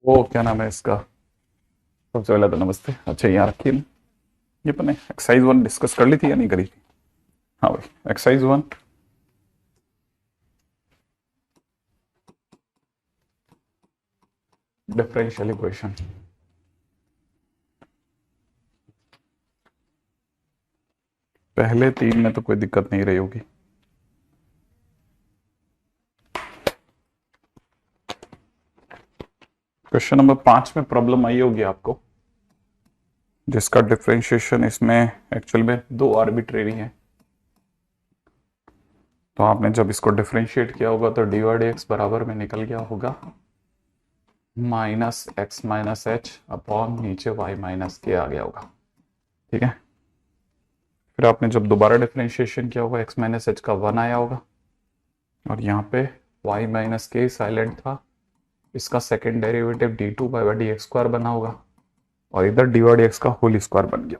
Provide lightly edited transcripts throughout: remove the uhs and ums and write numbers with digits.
वो क्या नाम है इसका। सबसे पहले तो नमस्ते। अच्छा यहाँ रखिए ना। ये अपने एक्सरसाइज 1 डिस्कस कर ली थी या नहीं करी थी? हाँ भाई, एक्सरसाइज 1 डिफरेंशियल इक्वेशन। पहले 3 में तो कोई दिक्कत नहीं रही होगी। क्वेश्चन नंबर 5 में प्रॉब्लम आई होगी आपको, जिसका डिफरेंशिएशन इसमें एक्चुअल में दो आर्बिट्रेरी है। तो आपने जब इसको डिफरेंशिएट किया होगा तो डी वाई डी एक्स बराबर में निकल गया होगा minus x minus H upon नीचे वाई माइनस के आ गया होगा। ठीक है। फिर आपने जब दोबारा डिफरेंशिएशन किया होगा एक्स माइनस एच का 1 आया होगा, और यहाँ पे y माइनस के साइलेंट था, इसका second derivative D two by d x square बना होगा, और इधर डी वाई डी एक्स का होल स्क्वायर बन गया।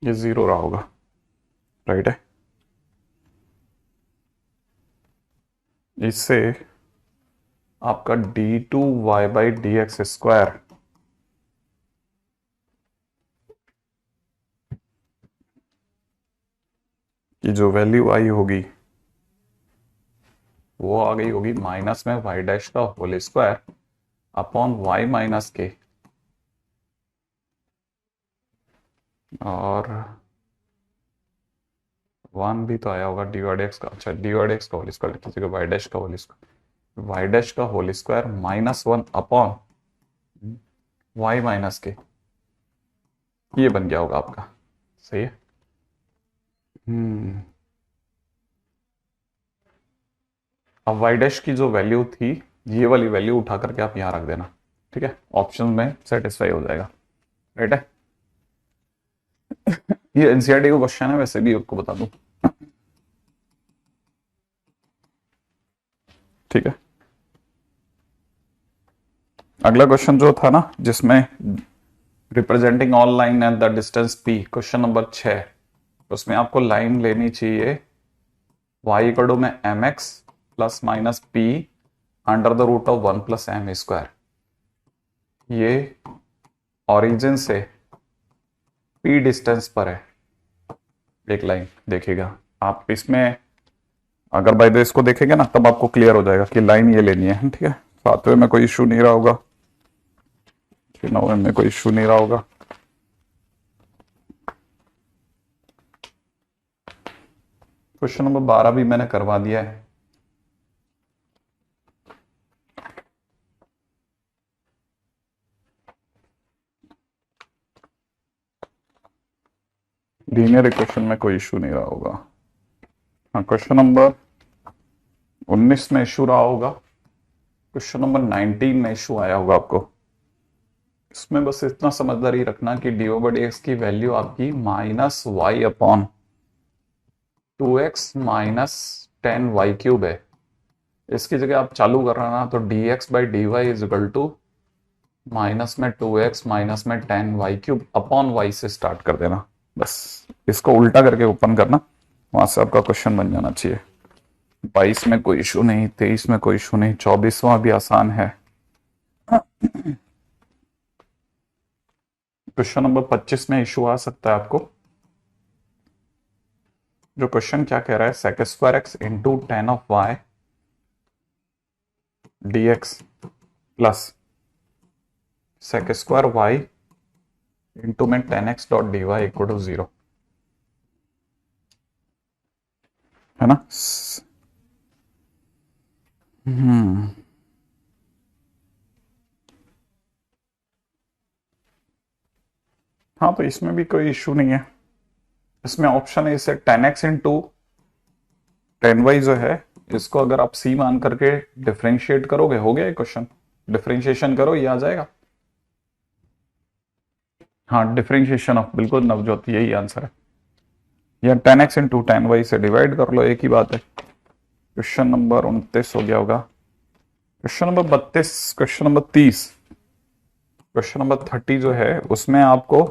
ये 0 रहा होगा, राइट है। इससे आपका d two y by d x square की जो वैल्यू आई होगी वो आ गई होगी माइनस में वाई डैश का whole square upon y minus k, और 1 भी तो आया होगा डी वाई डी एक्स का। अच्छा, डी वाई डी एक्स का होल स्क्वायर लिख लीजिएगा, वाई डैश का होल स्क्वायर, वाई डैश का whole square -1 upon y minus k, ये बन गया होगा आपका। सही है। अब वाई डैश की जो वैल्यू थी, ये वाली वैल्यू उठा करके आप यहां रख देना। ठीक है, ऑप्शन में सेटिस्फाई हो जाएगा, राइट है। ये एनसीईआरटी का क्वेश्चन है, वैसे भी आपको बता दूं। ठीक है। अगला क्वेश्चन जो था ना, जिसमें representing all line at the distance p, question number 6, उसमें आपको लाइन लेनी चाहिए y इक्वल टू में m x plus minus p under the root of 1 plus m square. ये ओरिजिन से p डिस्टेंस पर है एक लाइन। देखिएगा आप इसमें, अगर बाय द इसको देखेंगे ना, तब आपको क्लियर हो जाएगा कि लाइन ये लेनी है। ठीक है, 7वें में कोई इशू नहीं रहा होगा, 9वें में कोई इशू नहीं रहा होगा। क्वेश्चन नंबर 12 भी मैंने करवा दिया है। लीनियर इक्वेशन में कोई इशू नहीं रहा होगा। हाँ, क्वेश्चन नंबर 19 में इशू रहा होगा, क्वेश्चन नंबर 19 में इशू आया होगा आपको। इसमें बस इतना समझदारी रखना कि डी ओवर डी एक्स की वैल्यू आपकी minus y upon 2x minus 10y³ है। इसकी जगह आप चालू कर रहा ना, तो dx by d y is equal to minus में 2x माइनस में 10y³ अपॉन वाई से स्टार्ट कर देना। बस इसको उल्टा करके ओपन करना, वहां से आपका क्वेश्चन बन जाना चाहिए। 22 में कोई इशू नहीं, 23 में कोई इशू नहीं, 24वां भी आसान है। क्वेश्चन नंबर 25 में इशू आ सकता है आपको। जो क्वेश्चन क्या कह रहा है, sec square x into tan of y d x plus sec square y into में 10x dot d y equal to 0, है ना। हाँ, तो इसमें भी कोई इशू नहीं है। इसमें ऑप्शन है, इसे 10x इंटू 10y जो है, इसको अगर आप c मान करके डिफरेंशिएट करोगे, हो गया ये क्वेश्चन। डिफरेंशिएशन करो, ये आ जाएगा। हाँ, डिफरेंशिएशन ऑफ, बिल्कुल नवजोत, यही आंसर है। या 10x इंटू 10y से डिवाइड कर लो, एक ही बात है। क्वेश्चन नंबर 29 हो गया होगा। Question number 32, question number 30, question number 30 जो है, उसमें आपको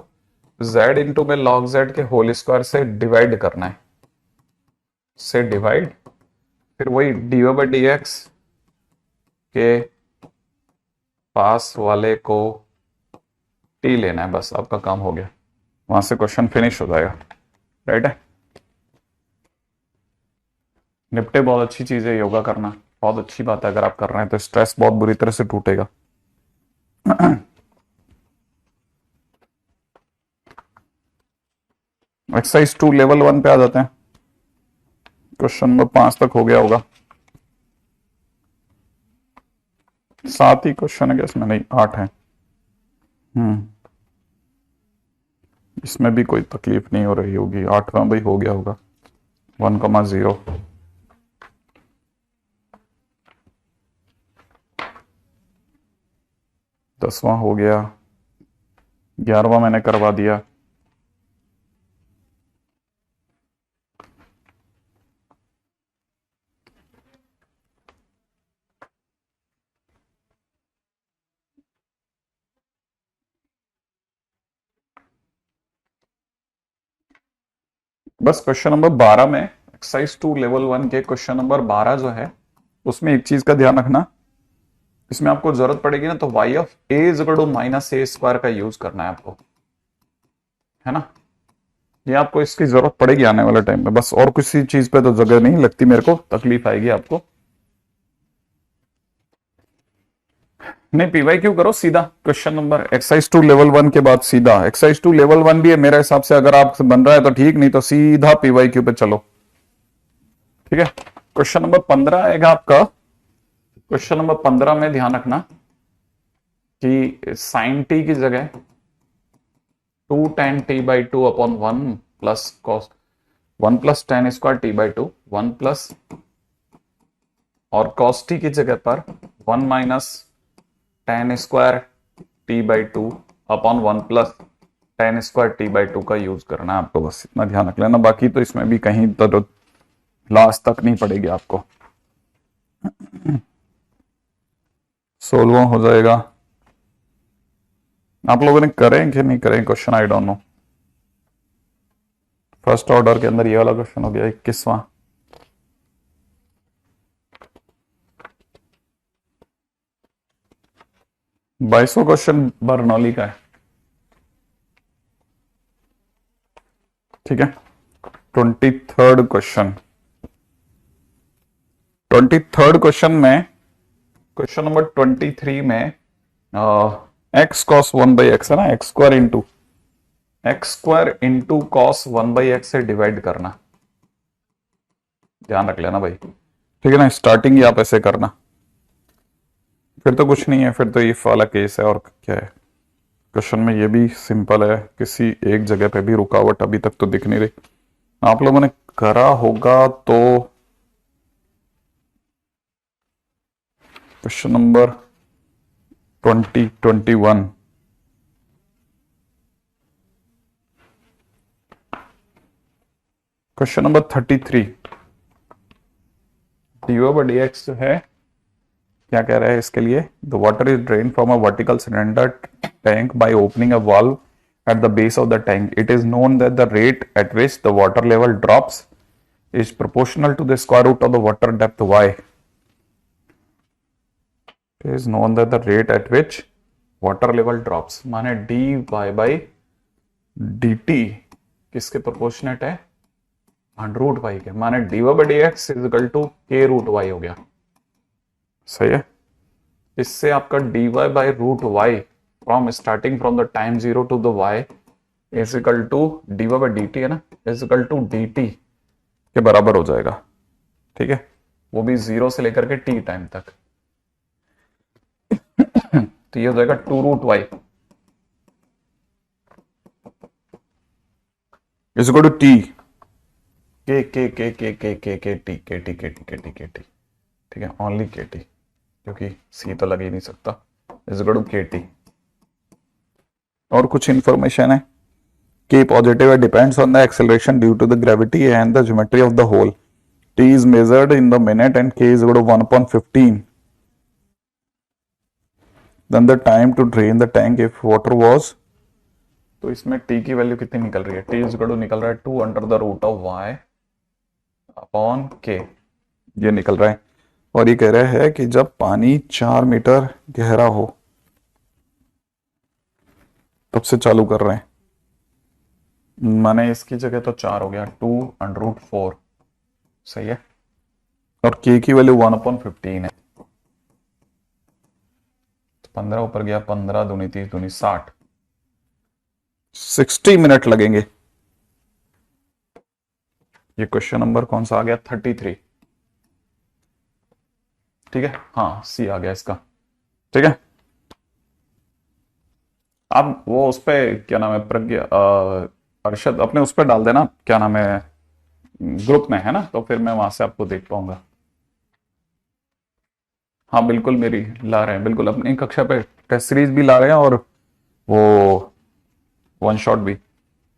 z इंटू में log z के होल स्क्वायर से डिवाइड करना है, से डिवाइड, फिर वही dy बाई डी एक्स के पास वाले को टी लेना है, बस आपका काम हो गया, वहां से क्वेश्चन फिनिश हो जाएगा। राइट है, निपटे, बहुत अच्छी चीज है योगा करना, बहुत अच्छी बात है। अगर आप कर रहे हैं तो स्ट्रेस बहुत बुरी तरह से टूटेगा। एक्सरसाइज 2 लेवल 1 पे आ जाते हैं। क्वेश्चन नंबर 5 तक हो गया होगा। 7 ही क्वेश्चन है क्या इसमें? नहीं, 8 है। इसमें भी कोई तकलीफ नहीं हो रही होगी, 8वां भी हो गया होगा। 1,0 10वां हो गया, 11वां मैंने करवा दिया। बस क्वेश्चन नंबर 12 में, एक्सरसाइज 2 लेवल 1 के क्वेश्चन नंबर 12 जो है, उसमें एक चीज का ध्यान रखना, इसमें आपको जरूरत पड़ेगी ना, तो y of a is equal to minus a square का यूज करना है आपको, है ना। ये आपको इसकी जरूरत पड़ेगी आने वाले टाइम में, बस और किसी चीज पे तो जगह नहीं लगती मेरे को, तकलीफ आएगी आपको। नहीं, पीवाई क्यों करो, सीधा क्वेश्चन नंबर एक्सरसाइज 2 लेवल 1 के बाद सीधा एक्सरसाइज 2 लेवल 1 भी है मेरे हिसाब से, अगर आप बन रहा है तो ठीक, नहीं तो सीधा पीवाई क्यू पे चलो। ठीक है, क्वेश्चन नंबर 15 आएगा आपका। क्वेश्चन नंबर 15 में ध्यान रखना कि साइन टी की जगह 2 tan t by 2 upon 1 plus cos 1 plus ten square T by 2 1 plus, और कॉस टी की जगह पर 1 minus ten square T by 2 upon 1 plus ten square T by 2 का यूज करना है आपको, बस इतना ध्यान रख लेना। बाकी तो इसमें भी कहीं तो लास्ट तक नहीं पड़ेगी आपको। 16वां हो जाएगा। आप लोगों ने करें कि नहीं करें question, I don't know. First order के अंदर ये वाला क्वेश्चन हो गया 21वां। बाईसवां क्वेश्चन बर्नौली का है। ठीक है, 23rd क्वेश्चन। 23rd क्वेश्चन में, क्वेश्चन नंबर 23 में एक्स कॉस 1 बाई एक्स है ना, x square into cos 1 by x से डिवाइड करना, ध्यान रख लेना भाई। ठीक है ना, स्टार्टिंग ही आप ऐसे करना, फिर तो कुछ नहीं है, फिर तो ये वाला केस है। और क्या है क्वेश्चन में, ये भी सिंपल है, किसी एक जगह पे भी रुकावट अभी तक तो दिख नहीं रही। आप लोगों ने करा होगा तो question number 21, question number 33, d o by d x जो है, क्या कह रहा है इसके लिए, the water is drain from a vertical cylinder tank by opening a valve at the base of the tank. It is known that the rate at which the water level drops is proportional to the square root of the water depth y. It is known that the rate at which water level drops माने dy by dt किसके proportionate है, root y के, माने dy by dx is equal to k root y हो गया। सही है, इससे आपका dy by root y from starting from the time 0 to the y is equal to dy by dt है ना, इज इक्वल टू dt के बराबर हो जाएगा। ठीक है, वो भी 0 से लेकर के t टाइम तक। तो ये हो जाएगा 2 root y is equal to t k t. ठीक है, ओनली के टी, क्योंकि सी तो लग ही नहीं सकता, is equal to k t. और कुछ इंफॉर्मेशन है, के पॉजिटिव है, depends on the acceleration due to the gravity and the geometry of the hole. T is measured in the minute and k is equal to 1/15। Then the time to drain the tank if water was, तो इसमें t की value कितनी निकल रही है, t is equal to निकल रहा है 2 under the root of y upon k, ये निकल रहा है। और ये कह रहे हैं कि जब पानी 4 मीटर गहरा हो तब से चालू कर रहे हैं। मैंने इसकी जगह तो 4 हो गया, 2√4 सही है। और के की वैल्यू 1/15 है, तो 15 ऊपर गया, 15 दूनी 30 दूनी 60, 60 मिनट लगेंगे। ये क्वेश्चन नंबर कौन सा आ गया? 33। ठीक है, हाँ सी आ गया इसका। ठीक है, आप वो उस पे क्या नाम है प्रज्ञा अरशद अपने उस पे डाल देना, क्या नाम है, ग्रुप में है ना, तो फिर मैं वहां से आपको देख पाऊंगा। हाँ बिल्कुल, मेरी ला रहे हैं बिल्कुल, अपनी कक्षा पे टेस्ट सीरीज भी ला रहे हैं, और वो वन शॉट भी।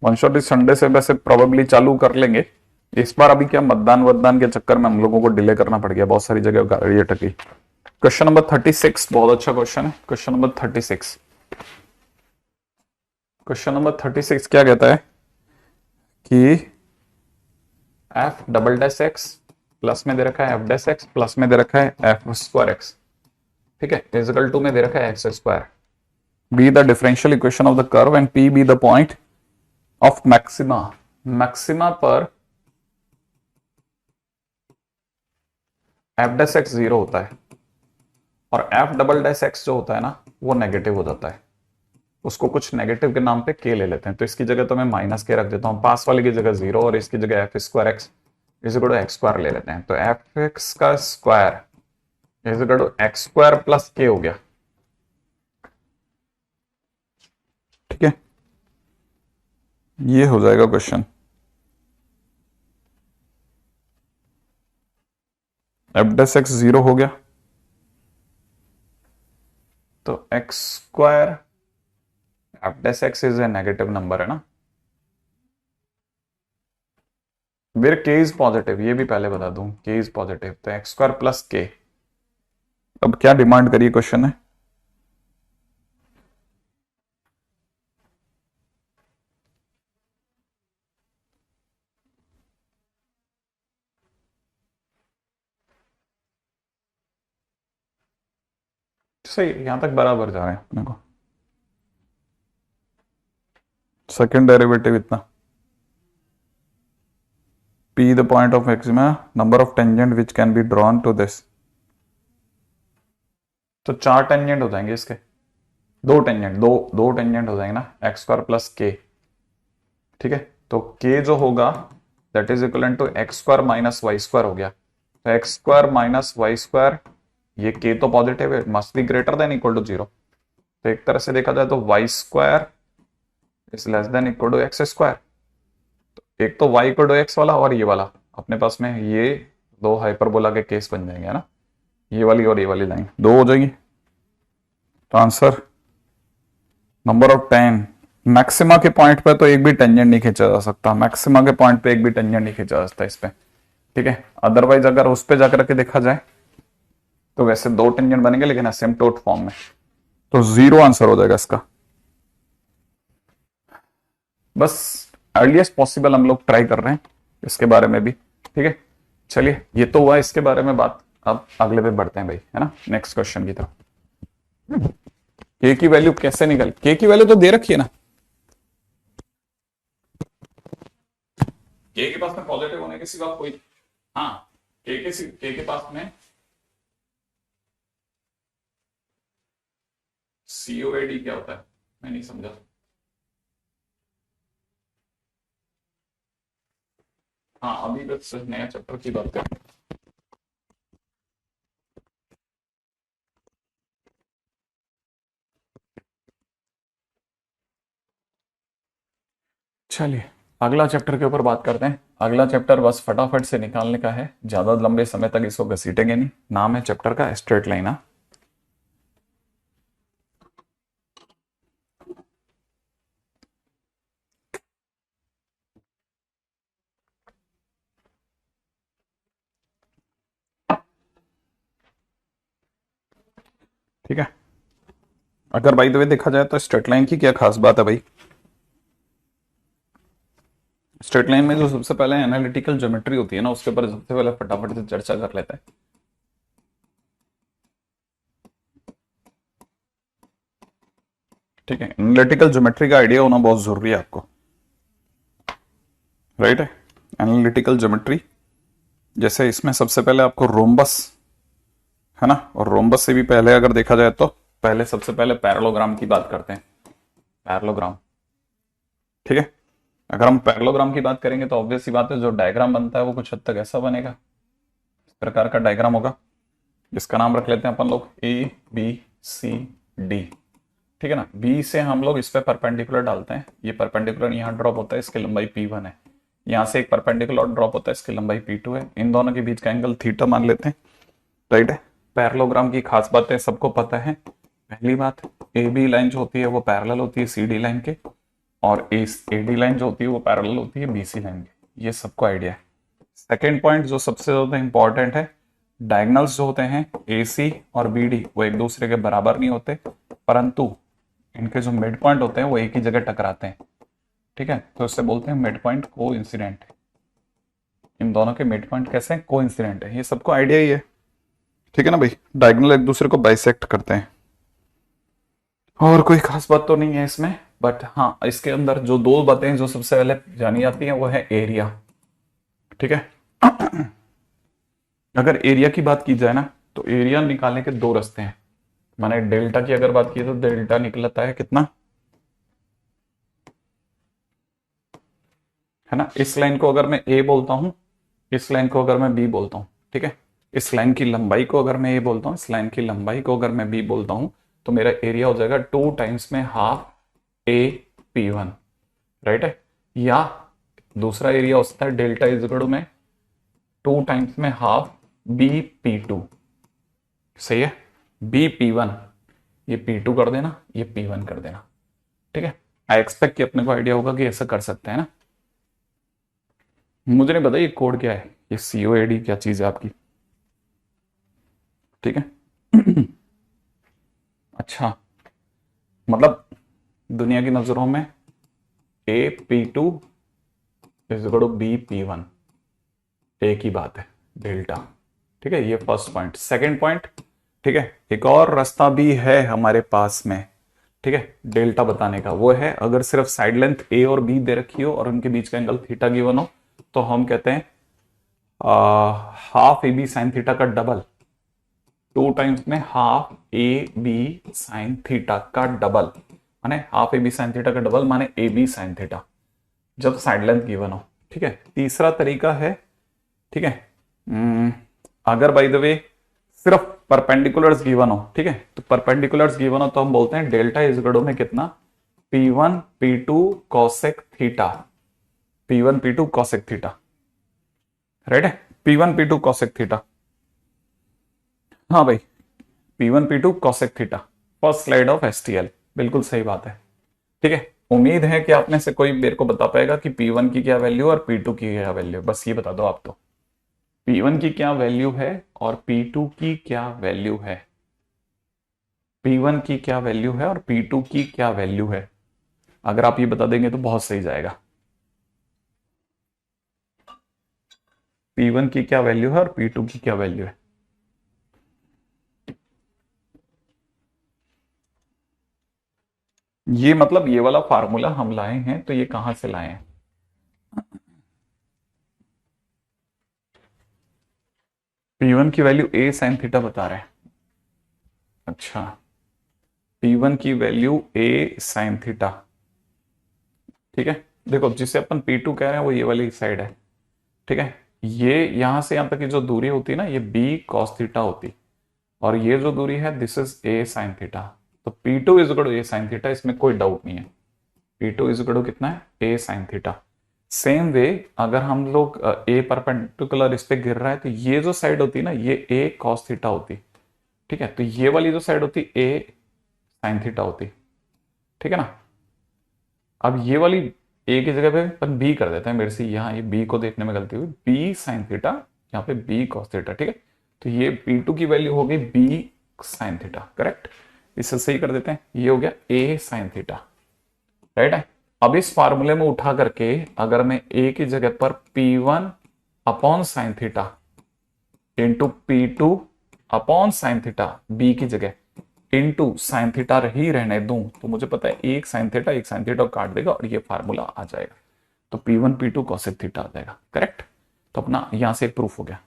वन शॉट इस संडे से वैसे प्रोबेबली चालू कर लेंगे। इस बार अभी क्या मतदान वतदान के चक्कर में हम लोगों को डिले करना पड़ गया, बहुत सारी जगह गाड़ी अटकी। क्वेश्चन नंबर 36 बहुत अच्छा क्वेश्चन है। क्वेश्चन नंबर 36, क्वेश्चन नंबर 36 क्या कहता है कि F double dash x plus में दे रखा है एफ डैश एक्स प्लस में दे रखा है एफ स्क्वायर एक्स, ठीक है, इजिकल टू में दे रखा है x square, be the differential equation of the curve and P be the point of maxima. Maxima पर एफ डैश एक्स 0 होता है और एफ डबल डैश एक्स जो होता है ना वो नेगेटिव हो जाता है। उसको कुछ नेगेटिव के नाम पे के ले लेते हैं, तो इसकी जगह तो मैं माइनस के रख देता हूं, पास वाले की जगह 0 और इसकी जगह f square x is equal to x square ले लेते हैं। तो एफ एक्स का square is equal to x square plus k हो गया। ठीक है, ये हो जाएगा क्वेश्चन। एफ डैश एक्स 0 हो गया, तो x square F dash x is a negative number है ना, वेर के इज पॉजिटिव, ये भी पहले बता दूं, के इज पॉजिटिव, तो एक्स स्क्वायर प्लस के। अब क्या डिमांड करिए क्वेश्चन है? सही, यहां तक बराबर जा रहे हैं अपने को। सेकेंड डेरिवेटिव इतना, p the point of maxima, number of tangent which can be drawn to this, तो 4 टेंजेंट हो जाएंगे इसके, दो टेंजेंट, दो टेंजेंट हो जाएंगे ना, एक्स स्क्वायर प्लस के। ठीक है, तो के जो होगा that is equal to x square minus y square हो गया। तो x square minus y square, ये के तो पॉजिटिव है, must be greater than equal to 0, तो एक तरह से देखा जाए तो y square is less than equal to x square. एक तो y इक्वल टू एक्स वाला और ये वाला, अपने पास में ये दो हाइपरबोला के केस बन जाएंगे है ना, ये वाली और ये वाली लाइन दो हो जाएगी। तो आंसर नंबर ऑफ 10, मैक्सिमा के पॉइंट पे तो एक भी टेंजेंट नहीं खींचा जा सकता, मैक्सिमा के पॉइंट पे एक भी टेंजेंट नहीं खींचा जा सकता इस पे। ठीक है, अदरवाइज अगर उस पे जाकर के देखा जाए तो वैसे दो टेंजेंट बनेंगे लेकिन असिम्प्टोट फॉर्म में, तो 0 आंसर हो जाएगा इसका। बस अर्लीस्ट पॉसिबल हम लोग ट्राई कर रहे हैं इसके बारे में भी। ठीक है, चलिए ये तो हुआ इसके बारे में बात, अब अगले पे बढ़ते हैं भाई, है ना, नेक्स्ट क्वेश्चन की तरफ। के की वैल्यू कैसे निकल, के की वैल्यू तो दे रखी है ना, के के पास में पॉजिटिव होने के सिवा कोई, हाँ के के पास में सीओएडी क्या होता है, मैं नहीं समझा। हाँ अभी बस नया चैप्टर की बात करें। चलिए अगला चैप्टर के ऊपर बात करते हैं। अगला चैप्टर बस फटाफट से निकालने का है, ज्यादा लंबे समय तक इसको घसीटेंगे नहीं। नाम है चैप्टर का स्ट्रेट लाइन। हाँ ठीक है, अगर बाई द वे देखा जाए तो स्ट्रेट लाइन की क्या खास बात है भाई? स्ट्रेट लाइन में जो सबसे पहले एनालिटिकल ज्योमेट्री होती है ना, उसके ऊपर सबसे पहले फटाफट से चर्चा कर लेते हैं। ठीक है, एनालिटिकल ज्योमेट्री का आइडिया होना बहुत जरूरी है आपको, राइट है। एनालिटिकल ज्योमेट्री, जैसे इसमें सबसे पहले आपको रोम्बस है ना, और रोम्बस से भी पहले अगर देखा जाए तो पहले सबसे पहले पैरेललोग्राम की बात करते हैं। पैरेललोग्राम, ठीक है। अगर हम पैरेललोग्राम की बात करेंगे तो ऑब्वियस सी बात है, जो डायग्राम बनता है वो कुछ हद तक ऐसा बनेगा, इस प्रकार का डायग्राम होगा, जिसका नाम रख लेते हैं अपन लोग ABCD, ठीक है ना। बी से हम लोग इस पे परपेंडिकुलर डालते हैं, ये परपेंडिकुलर यहाँ ड्रॉप होता है, इसकी लंबाई P1 है। यहाँ से एक परपेंडिकुलर ड्रॉप होता है, इसकी लंबाई P2 है। इन दोनों के बीच का एंगल थीटा मान लेते हैं, राइट है। पैरेललोग्राम की खास बातें सबको पता है। पहली बात, AB लाइन जो होती है वो पैरेलल होती है CD लाइन के, और AD लाइन जो होती है वो पैरेलल होती है BC लाइन के, ये सबको आइडिया है। सेकेंड पॉइंट जो सबसे ज्यादा इंपॉर्टेंट है, डायगोनल्स जो होते हैं AC और BD वो एक दूसरे के बराबर नहीं होते, परंतु इनके जो मिड पॉइंट होते हैं वो एक ही जगह टकराते हैं, ठीक है। तो इससे बोलते हैं मिड पॉइंट कोइंसिडेंट। इन दोनों के मिड पॉइंट कैसे कोइंसिडेंट है, ये सबको आइडिया ही है, ठीक है ना भाई। डायगोनल एक दूसरे को बाइसेक्ट करते हैं, और कोई खास बात तो नहीं है इसमें, बट हाँ इसके अंदर जो दो बातें जो सबसे पहले जानी जाती हैं वो है एरिया, ठीक है। अगर एरिया की बात की जाए ना, तो एरिया निकालने के दो रास्ते हैं। माने डेल्टा की अगर बात की तो डेल्टा निकलता है कितना, है ना। इस लाइन को अगर मैं ए बोलता हूं, इस लाइन को अगर मैं बी बोलता हूं, ठीक है। इस लाइन की लंबाई को अगर मैं ए बोलता हूं, इस लाइन की लंबाई को अगर मैं बी बोलता हूं, तो मेरा एरिया हो जाएगा 2 टाइम्स में हाफ AP1, राइट है। या दूसरा एरिया होता है डेल्टा इज इक्वल टू में 2 टाइम्स में हाफ BP2, सही है। BP1 ये P2 कर देना, ये P1 कर देना, ठीक है। आई एक्सपेक्ट कि अपने को आइडिया होगा कि ऐसा कर सकते हैं ना। मुझे नहीं पता ये कोड क्या है, ये COAD क्या चीज है आपकी, ठीक है। अच्छा, मतलब दुनिया की नजरों में AP2 is equal to BP1 एक ही बात है, डेल्टा, ठीक है। ये फर्स्ट पॉइंट। सेकंड पॉइंट, ठीक है, एक और रास्ता भी है हमारे पास में, ठीक है, डेल्टा बताने का। वो है अगर सिर्फ साइड लेंथ A और B दे रखी हो और उनके बीच का एंगल थीटा गिवन हो, तो हम कहते हैं हाफ AB साइन थीटा का डबल, 2 टाइम्स में हाफ AB साइन थीटा का डबल, माने हाफ AB साइन थीटा का डबल माने AB साइन थीटा, जब साइड लेंथ गिवन हो, ठीक है। तीसरा तरीका है, ठीक है, अगर बाय द वे सिर्फ परपेंडिकुलर्स गिवन हो, ठीक है, तो परपेंडिकुलर्स गिवन हो तो हम बोलते हैं डेल्टा इज इक्वल टू में कितना, P1 P2 cosec theta, P1 P2 cosec theta, right है। P1 P2 कोसेक थीटा, हाँ भाई, P1 P2 cosec theta, first slide of STL, बिल्कुल सही बात है, ठीक है। उम्मीद है कि आप में से कोई मेरे को बता पाएगा कि P1 की क्या वैल्यू और P2 की क्या वैल्यू, बस ये बता दो आप तो, P1 की क्या वैल्यू है और P2 की क्या वैल्यू है। P1 की क्या वैल्यू है और P2 की क्या वैल्यू है, अगर आप ये बता देंगे तो बहुत सही जाएगा। P1 की क्या वैल्यू है और P2 की क्या वैल्यू है। ये मतलब ये वाला फार्मूला हम लाए हैं, तो ये कहां से लाए हैं, P1 की वैल्यू A साइन थीटा बता रहे हैं। अच्छा, P1 की वैल्यू A साइन थीटा, ठीक है। देखो जिसे अपन P2 कह रहे हैं वो ये वाली साइड है, ठीक है। ये यहां से यहां तक की जो दूरी होती है ना, ये B cos थीटा होती, और ये जो दूरी है this is A sine theta. तो P2 is equal to A sine theta, इसमें कोई डाउट नहीं है। P2 इज इक्वल टू कितना है, A sine theta. Same way अगर हम लोग A परपेंडिकुलर इस पे गिर रहा है, तो ये जो साइड होती है ना, ये A cos थीटा होती, ठीक है। तो ये वाली जो साइड होती A साइन थीटा होती, ठीक है ना। अब ये वाली A की जगह पे अपन B कर देते हैं, मेरे से यहाँ ये B को देखने में गलती हुई, B साइन थीटा, यहाँ पे B cos थीटा, ठीक है। तो ये P2 की वैल्यू हो गई B साइन थीटा, करेक्ट। इसे सही कर देते हैं, ये हो गया A साइन थीटा, राइट है। अब इस फार्मूले में उठा करके अगर मैं A की जगह पर P1 upon sine theta into P2 upon sine theta B की जगह इनटू साइन थीटा ही रहने दूं तो मुझे पता है एक साइन थीटा काट देगा और ये फार्मूला आ जाएगा। तो P1 P2 कोसेक थीटा आ जाएगा। करेक्ट। तो अपना यहां से प्रूफ हो गया।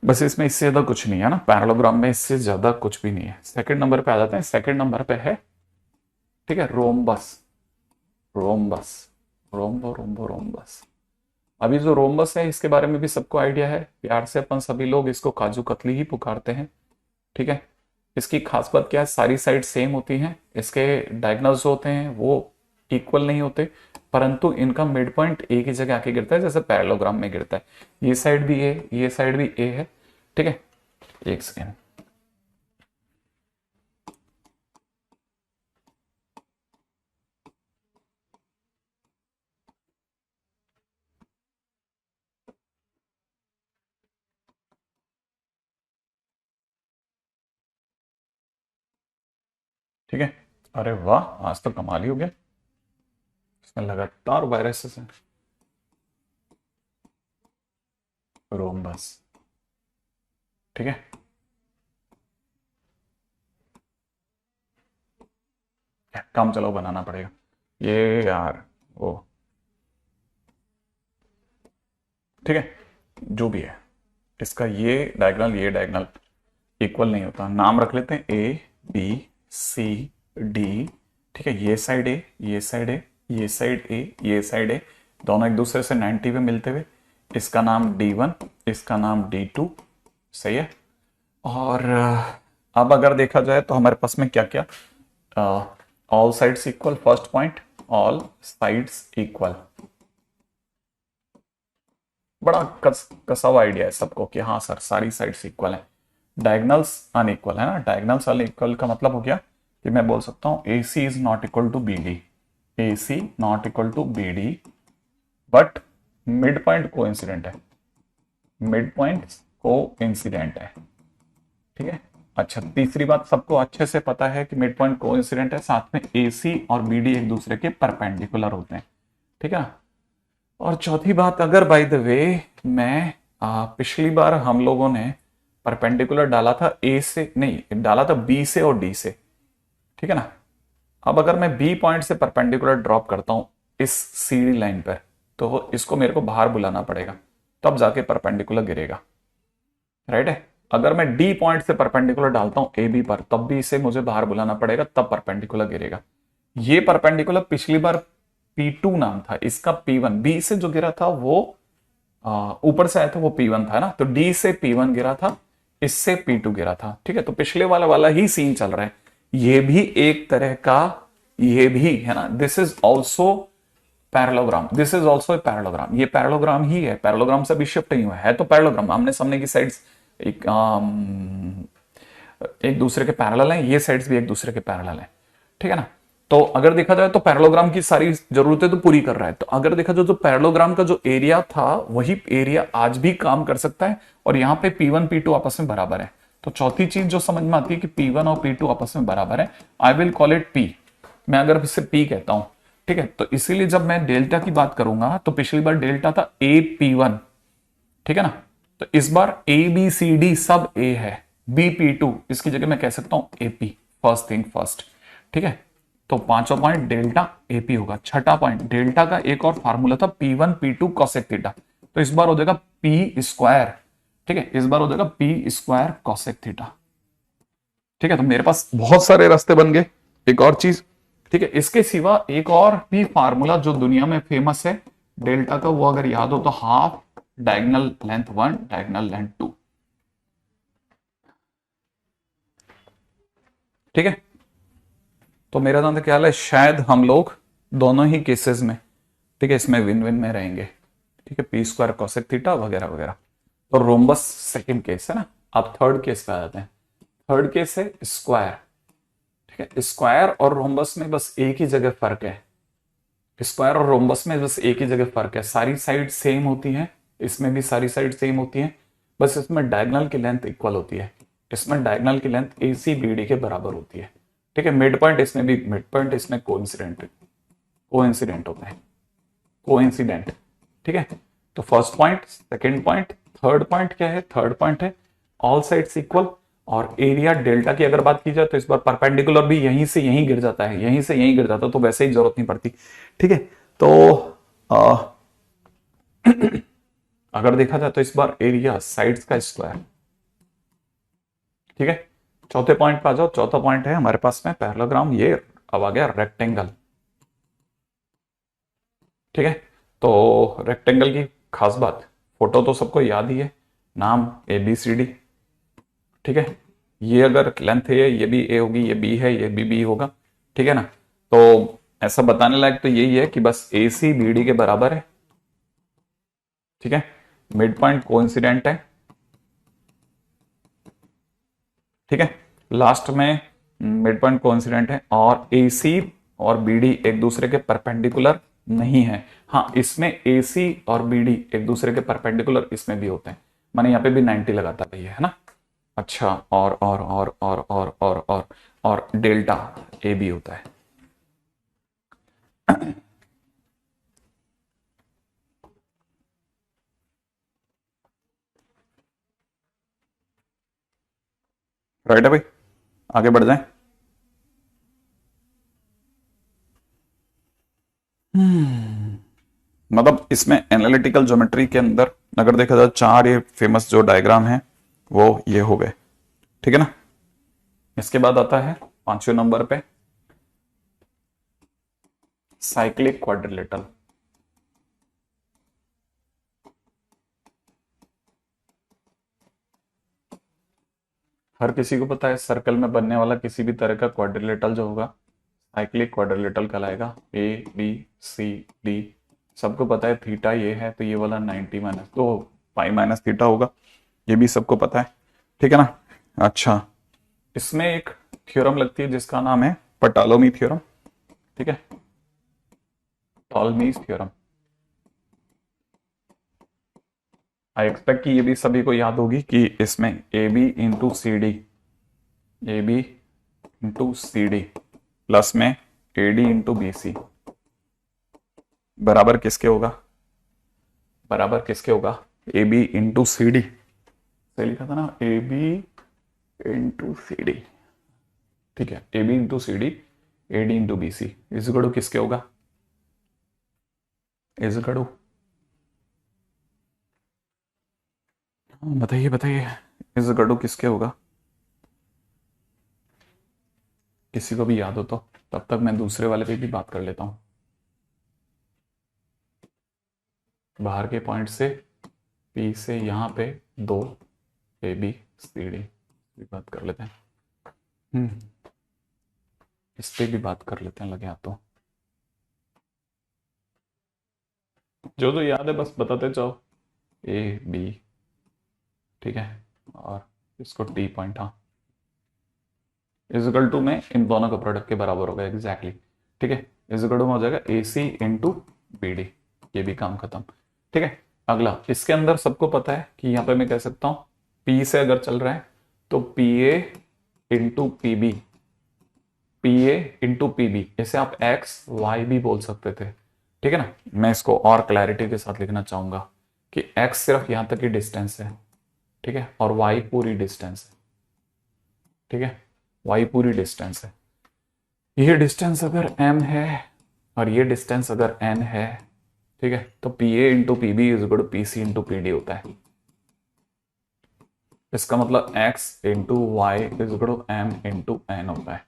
बस इसमें इससे ज्यादा कुछ नहीं है ना, पैरेललोग्राम में इससे ज्यादा कुछ भी नहीं है। सेकंड नंबर पे आ जाते हैं। सेकंड नंबर पे है, ठीक है, रोम्बस। Rhombus, rhombus. अभी जो रोम्बस है इसके बारे में भी सबको आइडिया है। प्यार से अपन सभी लोग इसको काजू कतली ही पुकारते हैं। ठीक है। इसकी खास बात क्या है, सारी साइड सेम होती हैं। इसके डायगोनल्स जो होते हैं वो इक्वल नहीं होते, परंतु इनका मिड पॉइंट एक ही जगह आके गिरता है, जैसे पैरेललोग्राम में गिरता है। ये साइड भी ए, ये साइड भी ए है। ठीक है, एक सेकेंड। ठीक है। अरे वाह, आज तो कमाल ही हो गया। इसमें लगातार वायरसेस हैं। रोम्बस। ठीक है। काम चलो बनाना पड़ेगा ये यार। वो ठीक है, जो भी है इसका ये डायगोनल इक्वल नहीं होता। नाम रख लेते हैं ए बी सी डी। ठीक है, ये साइड ए, ये साइड ए, ये साइड ए, ये साइड ए, दोनों एक दूसरे से 90 पे मिलते हुए। इसका नाम D1, इसका नाम D2। सही है। और अब अगर देखा जाए तो हमारे पास में क्या क्या, all sides equal, first point, all sides equal. बड़ा कसा हुआ आइडिया है सबको कि हाँ सर सारी साइड्स इक्वल है। डायगनल्स अनइक्वल है ना। डायगनल्स अनइक्वल का मतलब हो गया कि मैं बोल सकता हूं A C is not equal to B D, A C not equal to B D, but mid point coincident है, मिड पॉइंट को इंसिडेंट है। ठीक है। अच्छा, तीसरी बात सबको अच्छे से पता है कि मिड पॉइंट को इंसिडेंट है, साथ में ए सी और बी डी एक दूसरे के परपेंडिकुलर होते हैं। ठीक है। और चौथी बात, अगर बाय द वे मैं पिछली बार हम लोगों ने परपेंडिकुलर डाला था ए से, नहीं डाला था बी से और डी से। ठीक है ना। अब अगर मैं बी पॉइंट से परपेंडिकुलर ड्रॉप करता हूं इस सीडी लाइन पर, तो इसको मेरे को बाहर बुलाना पड़ेगा, तब जाके परपेंडिकुलर गिरेगा। राइट है। अगर मैं डी पॉइंट से परपेंडिकुलर डालता हूं ए बी पर, तब भी इसे मुझे बाहर बुलाना पड़ेगा, तब परपेंडिकुलर गिरेगा। ये परपेंडिकुलर पिछली बार P2 नाम था, इसका P1, बी से जो गिरा था वो ऊपर से आया था, वो P1 था ना। तो D से P1 गिरा था, इससे P2 गिरा था। ठीक है। तो पिछले वाला वाला ही सीन चल रहा है। ये भी एक तरह का, ये भी है ना, this is also parallelogram, this is also parallelogram. ये पैरेललोग्राम ही है, पैरेललोग्राम से भी शिफ्ट नहीं हुआ है तो पैरेललोग्राम। आमने सामने की साइड्स एक दूसरे के पैरेलल हैं, ये साइड्स भी एक दूसरे के पैरेलल हैं। ठीक है ना। तो अगर देखा जाए तो पैरेललोग्राम की सारी जरूरतें तो पूरी कर रहा है। तो अगर देखा जाए तो पैरेललोग्राम का जो एरिया था वही एरिया आज भी काम कर सकता है, और यहाँ पे P1 P2 आपस में बराबर है। तो चौथी चीज जो समझ में आती है कि P1 और P2 आपस में बराबर है, I will call it P। मैं अगर इससे P कहता हूं, ठीक है, तो इसीलिए जब मैं डेल्टा की बात करूंगा तो पिछली बार डेल्टा था AP1। ठीक है ना। तो इस बार ABCD सब A है, BP2 इसकी जगह मैं कह सकता हूं AP, फर्स्ट थिंग फर्स्ट। ठीक है। तो पांचवा पॉइंट डेल्टा AP होगा। छठा पॉइंट, डेल्टा का एक और फार्मूला था P1 P2 कोसेक थीटा, तो इस बार हो जाएगा P स्क्वायर। ठीक है, इस बार हो जाएगा P स्क्वायर कोसेक थीटा। ठीक है। तो मेरे पास बहुत सारे रास्ते बन गए। एक और चीज, ठीक है, इसके सिवा एक और भी फार्मूला जो दुनिया में फेमस है डेल्टा का, वो अगर याद हो तो half diagonal length 1 diagonal length 2। ठीक है। तो मेरा तो ख्याल है शायद हम लोग दोनों ही केसेस में, ठीक है, इसमें विन विन में रहेंगे। ठीक है, P स्क्वायर कोसेक थीटा वगैरह वगैरह। तो रोम्बस सेकंड केस है ना। अब थर्ड केस पे आ जाते हैं। थर्ड केस है स्क्वायर। ठीक है, स्क्वायर और रोम्बस में बस एक ही जगह फर्क है। स्क्वायर और रोम्बस में बस एक ही जगह फर्क है, सारी साइड सेम होती हैं, इसमें भी सारी साइड सेम होती हैं, बस इसमें डायगोनल की लेंथ इक्वल होती है। इसमें डायगोनल की लेंथ ACBD के बराबर होती है। ठीक है। मिड पॉइंट इसमें भी, मिड पॉइंट इसमें कोइंसिडेंट होता है, कोइंसिडेंट। ठीक है। तो first point, second point, third point क्या है? थर्ड पॉइंट है ऑल साइड्स इक्वल, और एरिया डेल्टा की अगर बात की जाए तो इस बार परपेंडिकुलर भी यहीं से यहीं गिर जाता है, यहीं से यहीं गिर जाता है, तो वैसे ही जरूरत नहीं पड़ती। ठीक है, तो अगर देखा जाए तो इस बार एरिया साइड्स का स्क्वायर। ठीक है, चौथे पॉइंट पे आ जाओ। चौथा पॉइंट है हमारे पास में पैरेललोग्राम, ये अब आ गया रेक्टेंगल। ठीक है, तो रेक्टेंगल की खास बात, फोटो तो सबको याद ही है, नाम ABCD। ठीक है, ये अगर लेंथ है ये भी A होगी, ये B है, ये भी B होगा। ठीक है ना, तो ऐसा बताने लायक तो यही है कि बस AC BD के बराबर है। ठीक है, मिड पॉइंट कोइंसिडेंट है। ठीक है, लास्ट में मिड पॉइंट कोइंसिडेंट है, और AC और BD एक दूसरे के परपेंडिकुलर नहीं है। हाँ, इसमें AC और BD एक दूसरे के परपेंडिकुलर इसमें भी होते हैं, माने यहाँ पे भी 90 लगाता है भैया, है ना। अच्छा, और डेल्टा ए भी होता है। राइट है भाई, आगे बढ़ जाएं। मतलब इसमें एनालिटिकल ज्योमेट्री के अंदर अगर देखा जाए, चार ये फेमस जो डायग्राम है वो ये हो गए। ठीक है ना, इसके बाद आता है 5वें नंबर पे साइक्लिक क्वाड्रिलेटरल। हर किसी को पता है सर्कल में बनने वाला किसी भी तरह का क्वाड्रिलेटरल जो होगा साइक्लिक क्वाड्रिलेटरल कहलाएगा। ABCD सबको पता है, थीटा ये है तो ये वाला 90 माइनस तो पाई माइनस थीटा होगा, ये भी सबको पता है। ठीक है ना। अच्छा, इसमें एक थ्योरम लगती है जिसका नाम है पटालोमी थ्योरम। ठीक है, टॉलमीज थ्योरम। आई एक्सपेक्ट कि ये भी सभी को याद होगी कि इसमें AB इंटू CD प्लस में AD इंटू BC बराबर किसके होगा, बराबर किसके होगा, AB इंटू CD। सही लिखा था ना, AB इंटू CD। ठीक है, AB into CD AD into BC इस गड़ू किसके होगा, इस गड़ू बताइए बताइए, इस गड़ू किसके होगा, किसी को भी याद हो तो। तब तक मैं दूसरे वाले पे भी बात कर लेता हूं, बाहर के पॉइंट से P से यहां पे 2 ABCD भी बात कर लेते हैं। इस पे भी बात कर लेते हैं लगे आप तो, जो जो याद है बस बताते जाओ। AB, ठीक है, और इसको T पॉइंट, हाँ, इजिकल टू में इन दोनों का प्रोडक्ट के बराबर होगा एग्जैक्टली। ठीक है, इजिकल टू में हो जाएगा AC इंटू BD, ये भी काम खत्म। ठीक है, अगला इसके अंदर सबको पता है कि यहाँ पे मैं कह सकता हूँ P से अगर चल रहा है तो PA into PB, PA into PB, इसे आप XY भी बोल सकते थे। ठीक है ना, मैं इसको और क्लैरिटी के साथ लिखना चाहूंगा कि X सिर्फ यहां तक की डिस्टेंस है। ठीक है, और Y पूरी डिस्टेंस है। ठीक है, Y पूरी डिस्टेंस है। ये डिस्टेंस अगर m है और ये डिस्टेंस अगर n है, ठीक है, तो PA into PB is equal to PC into PD होता है। इसका मतलब X into y is equal to M into N होता है।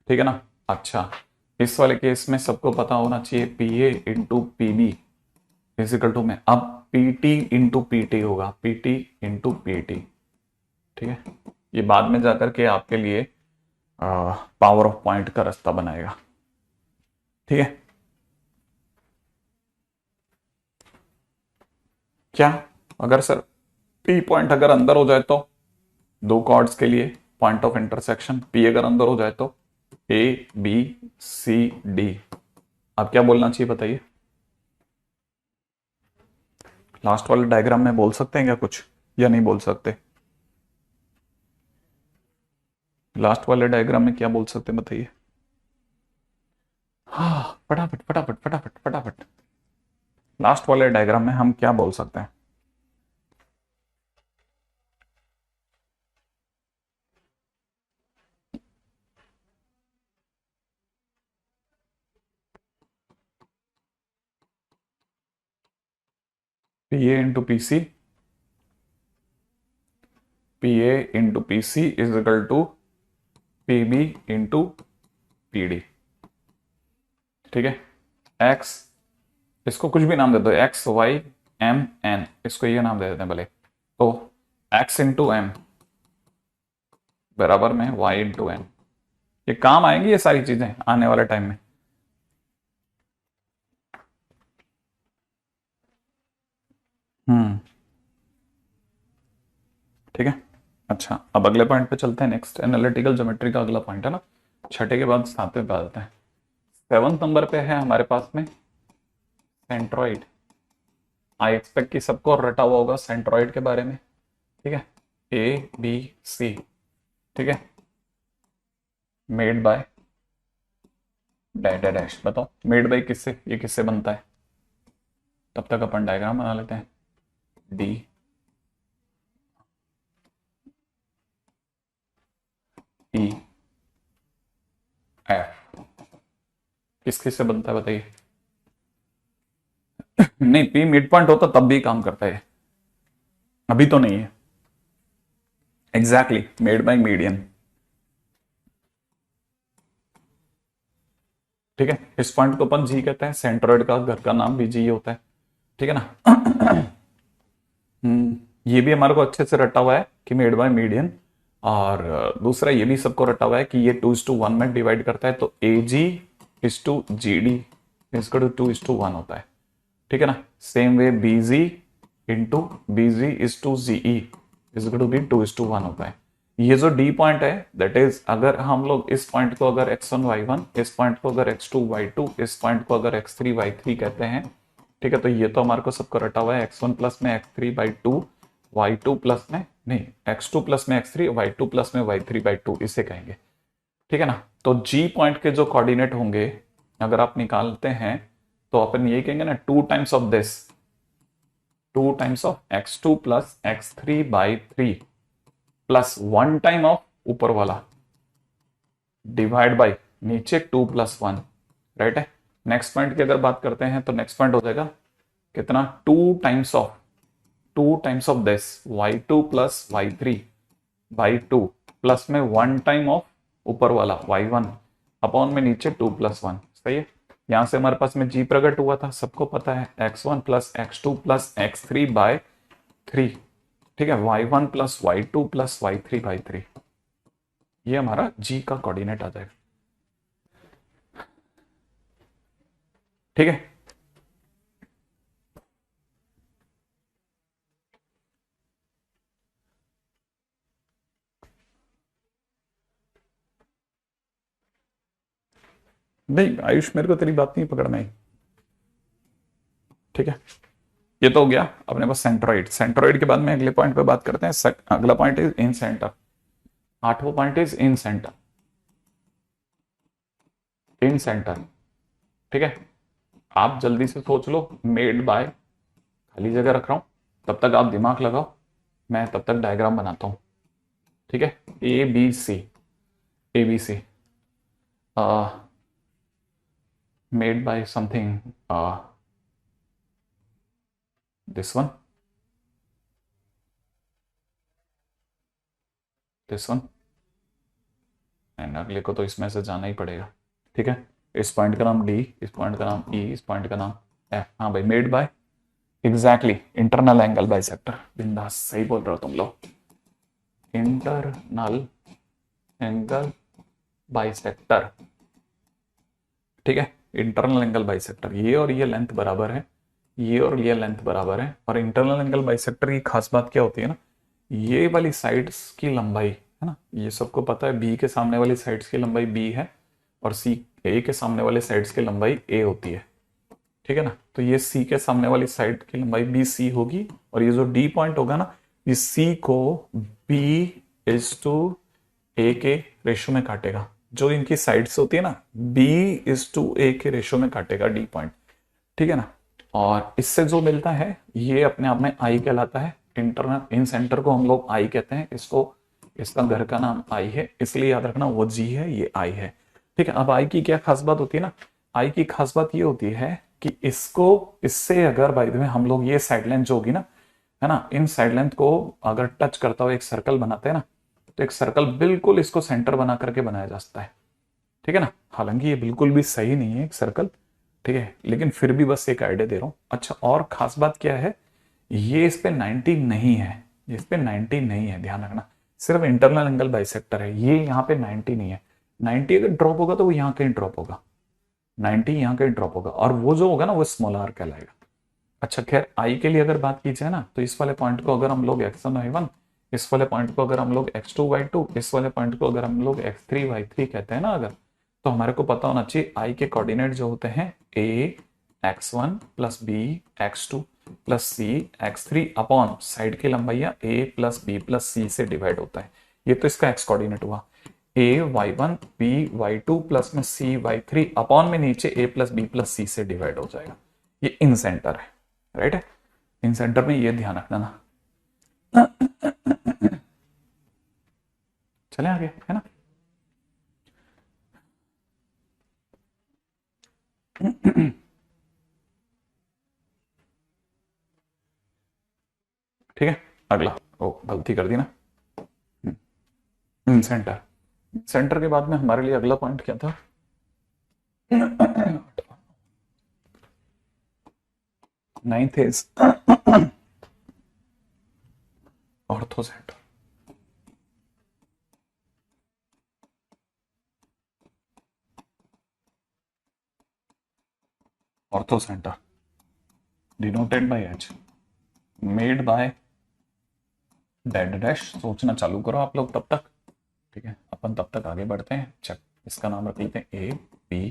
ठीक है ना। अच्छा, इस वाले केस में सबको पता होना चाहिए PA into PB is equal to में अब PT इंटू PT होगा, PT इंटू PT। ठीक है, ये बाद में जाकर के आपके लिए पावर ऑफ पॉइंट का रास्ता बनाएगा। ठीक है, क्या अगर सर P पॉइंट अगर अंदर हो जाए तो दो कॉर्ड्स के लिए पॉइंट ऑफ इंटरसेक्शन P अगर अंदर हो जाए तो ABCD, अब क्या बोलना चाहिए बताइए। लास्ट वाले डायग्राम में बोल सकते हैं क्या कुछ, या नहीं बोल सकते। लास्ट वाले डायग्राम में क्या बोल सकते हैं बताइए। हाँ, फटाफट फटाफट फटाफट फटाफट, लास्ट वाले डायग्राम में हम क्या बोल सकते हैं। P A into P C, P A into P C is equal to P B into P D. ठीक है, एक्स, इसको कुछ भी नाम दे दो, एक्स वाई एम एन, इसको ये नाम दे देते हैं भले। तो एक्स इंटू एम बराबर में वाई इंटू एन। ये काम आएंगी ये सारी चीजें आने वाले टाइम में। ठीक है। अच्छा, अब अगले पॉइंट पे चलते हैं। नेक्स्ट एनालिटिकल ज्योमेट्री का अगला पॉइंट है ना, छठे के बाद सातवें पे आ जाते हैं। 7 नंबर पे है हमारे पास में सेंट्रॉइड। आई एक्सपेक्ट कि सबको रटा हुआ होगा सेंट्रॉइड के बारे में। ठीक है, ए बी सी, ठीक है, मेड बाय डैश डैश। बताओ मेड बाय किससे, ये किससे बनता है? तब तक अपन डायग्राम बना लेते हैं। डी ई एफ किस किस से बनता है बताइए? नहीं, पी मिड पॉइंट होता तब भी काम करता है, अभी तो नहीं है। Exactly, made by median. ठीक है, इस पॉइंट को अपन जी कहते हैं, सेंट्रॉइड का घर का नाम भी जी होता है। ठीक है ना। ये भी हमारे को अच्छे से रटा हुआ है कि मेड बाय मीडियन। और दूसरा ये भी सबको रटा हुआ है कि ये 2:1 में डिवाइड करता है, तो A G is to G D इसको 2:1 होता है। ठीक है ना। Same way B G into B G is to G E is to B 2:1 होता है। ये जो डी पॉइंट है दैट इज, अगर हम लोग इस पॉइंट को अगर x1 y1, इस पॉइंट को अगर x2 y2, इस पॉइंट को अगर x3 y3 कहते हैं, ठीक है, तो ये तो हमारे को सबको रटा हुआ है x1 प्लस में x3/2, y2 प्लस में नहीं x2 प्लस में x3, y2 प्लस में y3/2 इसे कहेंगे। ठीक है ना। तो जी पॉइंट के जो कोऑर्डिनेट होंगे अगर आप निकालते हैं तो अपन यही कहेंगे ना, 2 times of this, 2 times of x2 plus x3/3 plus 1 time of ऊपर वाला डिवाइड बाय नीचे 2 + 1, राइट है। नेक्स्ट पॉइंट की अगर बात करते हैं तो नेक्स्ट पॉइंट हो जाएगा कितना, 2 times of this y2 plus y3/2 plus में 1 टाइम ऑफ ऊपर वाला y1 अपॉन में नीचे 2 + 1। सही है। यहां से हमारे पास में जी प्रकट हुआ था, सबको पता है x1 plus x2 plus x3/3, ठीक है, y1 plus y2 plus y3/3, ये हमारा जी का कोऑर्डिनेट आ जाएगा। ठीक है। नहीं आयुष, मेरे को तेरी बात नहीं पकड़ना है। ठीक है, ये तो हो गया अपने पास सेंट्रॉइड। सेंट्रॉइड के बाद में अगले पॉइंट पे बात करते हैं। अगला पॉइंट इज इन सेंटर। 8वां point is incentre. Incentre, ठीक है। आप जल्दी से सोच लो, मेड बाय, खाली जगह रख रहा हूं, तब तक आप दिमाग लगाओ, मैं तब तक डायग्राम बनाता हूं। ठीक है, A B C, A B C made by something, this one, this one, and अगले को तो इसमें से जाना ही पड़ेगा। ठीक है, इस पॉइंट का नाम डी, इस पॉइंट का नाम ई, इस पॉइंट का नाम एफ। हाँ भाई, made by exactly internal angle bisector. बिंदास, सही बोल रहे हो तुम लोग, इंटरनल एंगल बाइसेक्टर। ठीक है, इंटरनल एंगल बाइसेक्टर, ये और ये लेंथ बराबर है, ये और ये लेंथ बराबर है। और इंटरनल एंगल बाइसेक्टर की खास बात क्या होती है ना, ये वाली साइड्स की लंबाई है ना, ये सबको पता है, बी के सामने वाली साइड्स की लंबाई बी है और सी ए के सामने वाले साइड्स की लंबाई ए होती है। ठीक है ना। तो ये सी के सामने वाली साइड की लंबाई बी सी होगी, और ये जो डी पॉइंट होगा ना, ये सी को बी इज टू ए के रेशो में काटेगा। जो इनकी साइड्स होती है ना, बी इज टू ए के रेशो में काटेगा डी पॉइंट। ठीक है ना। और इससे जो मिलता है ये अपने आप में आई कहलाता है। इंटरनल इन सेंटर को हम लोग आई कहते हैं, इसको, इसका घर का नाम आई है, इसलिए याद रखना वो जी है, ये आई है। ठीक है। अब आई की क्या खास बात होती है ना, आई की खास बात ये होती है कि इसको इससे अगर बाय द वे हम लोग ये साइड लेंथ जो होगी ना, है ना, इन साइड लेंथ को अगर टच करता हुआ एक सर्कल बनाते हैं ना, तो एक सर्कल बिल्कुल इसको सेंटर बना करके बनाया जा सकता है, ठीक है ना। हालांकि ये बिल्कुल भी सही नहीं है एक सर्कल, ठीक है, लेकिन फिर भी बस एक आइडिया दे रहा हूं। अच्छा, और खास बात क्या है, ये इस पे 90 नहीं है, इस पे 90 नहीं है, ध्यान रखना, सिर्फ इंटरनल एंगल बाइसेक्टर है, ये यहाँ पे 90 नहीं है। 90 अगर ड्रॉप होगा तो वो यहाँ कहीं ड्रॉप होगा, 90 यहाँ कहीं ड्रॉप होगा, और वो जो होगा ना वो स्मॉल आर कहलाएगा। अच्छा खैर, आई के लिए अगर बात की जाए ना, तो इस वाले पॉइंट को अगर हम लोग x1 y1, इस वाले पॉइंट को अगर हम लोग x2 y2, इस वाले पॉइंट को अगर हम लोग x3 y3 कहते हैं ना अगर, तो हमारे को पता होना चाहिए आई के कोऑर्डिनेट जो होते हैं a x1 plus b x2 plus c x3 upon side की लंबाइयां a plus b plus c से डिवाइड होता है। ये तो इसका x कोऑर्डिनेट हुआ, a y1 b y2 plus में c y3 अपॉन में नीचे a plus b plus c से डिवाइड हो जाएगा। ये इन सेंटर है, राइट है, इन सेंटर में ये ध्यान रखना ना। चले आगे, है ना। ठीक है, अगला, ओ गलती कर दी ना, इन सेंटर, सेंटर के बाद में हमारे लिए अगला पॉइंट क्या था, ninth is ortho centre. Ortho centre denoted by H, made by dead dash. सोचना चालू करो आप लोग तब तक, ठीक है, अपन तब तक आगे बढ़ते हैं। चल, इसका नाम रख लेते हैं ए बी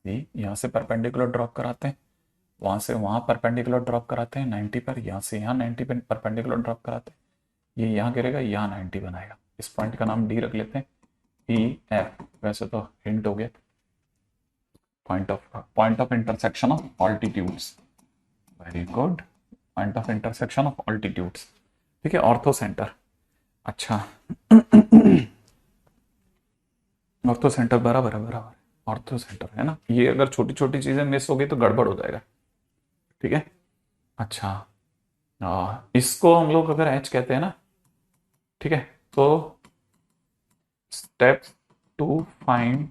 सी, यहाँ से परपेंडिकुलर ड्रॉप कराते हैं, वहां से वहां परपेंडिकुलर ड्रॉप कराते हैं 90 पर, यहाँ से यहाँ 90 पर परपेंडिकुलर ड्रॉप कराते हैं, ये यहाँ गिरेगा, यहाँ 90 बनाएगा। इस पॉइंट का नाम डी रख लेते हैं, ई एफ, वैसे तो हिंट हो गया, point of intersection of altitudes, very good, point of intersection of altitudes, ठीक है, ऑर्थो सेंटर। अच्छा, ऑर्थो सेंटर बराबर है, बराबर ऑर्थो सेंटर है ना, ये अगर छोटी छोटी चीजें मिस हो गई तो गड़बड़ हो जाएगा, ठीक है। अच्छा, इसको हम लोग अगर एच कहते हैं ना, ठीक है, तो step two find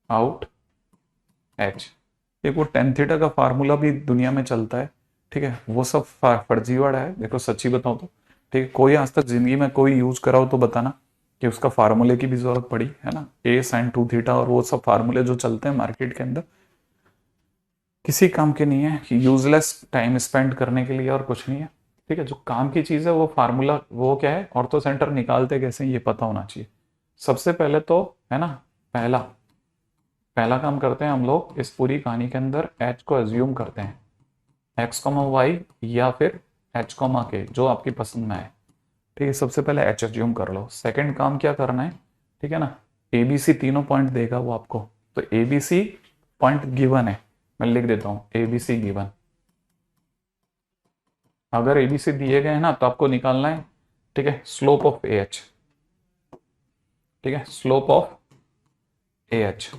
out H, एक वो टेन थीटा का फार्मूला भी दुनिया में चलता है, ठीक है, वो सब फर्जीवाड़ा है, देखो सच्ची बताऊं तो, ठीक है, कोई आज तक जिंदगी में कोई यूज करा हो तो बताना कि उसका फार्मूले की भी जरूरत पड़ी है ना, ए साइन 2 थीटा और वो सब फार्मूले जो चलते हैं मार्केट के अंदर, किसी काम के नहीं है, यूजलेस टाइम स्पेंड करने के लिए और कुछ नहीं है, ठीक है। जो काम की चीज है वो फार्मूला, वो क्या है, ऑर्थो सेंटर निकालते कैसे ये पता होना चाहिए। सबसे पहले तो, है ना, पहला पहला काम करते हैं हम लोग इस पूरी कहानी के अंदर, एच को एज्यूम करते हैं, एक्स कॉमा वाई या फिर एच कॉमा के, जो आपकी पसंद में है, ठीक है। सबसे पहले एच एज्यूम कर लो। सेकंड काम क्या करना है, ठीक है ना, एबीसी तीनों पॉइंट देगा वो आपको, तो एबीसी पॉइंट गिवन है, मैं लिख देता हूं एबीसी गिवन। अगर एबीसी दिए गए हैं ना तो आपको निकालना है, ठीक है, स्लोप ऑफ ए एच, ठीक है, slope of A H,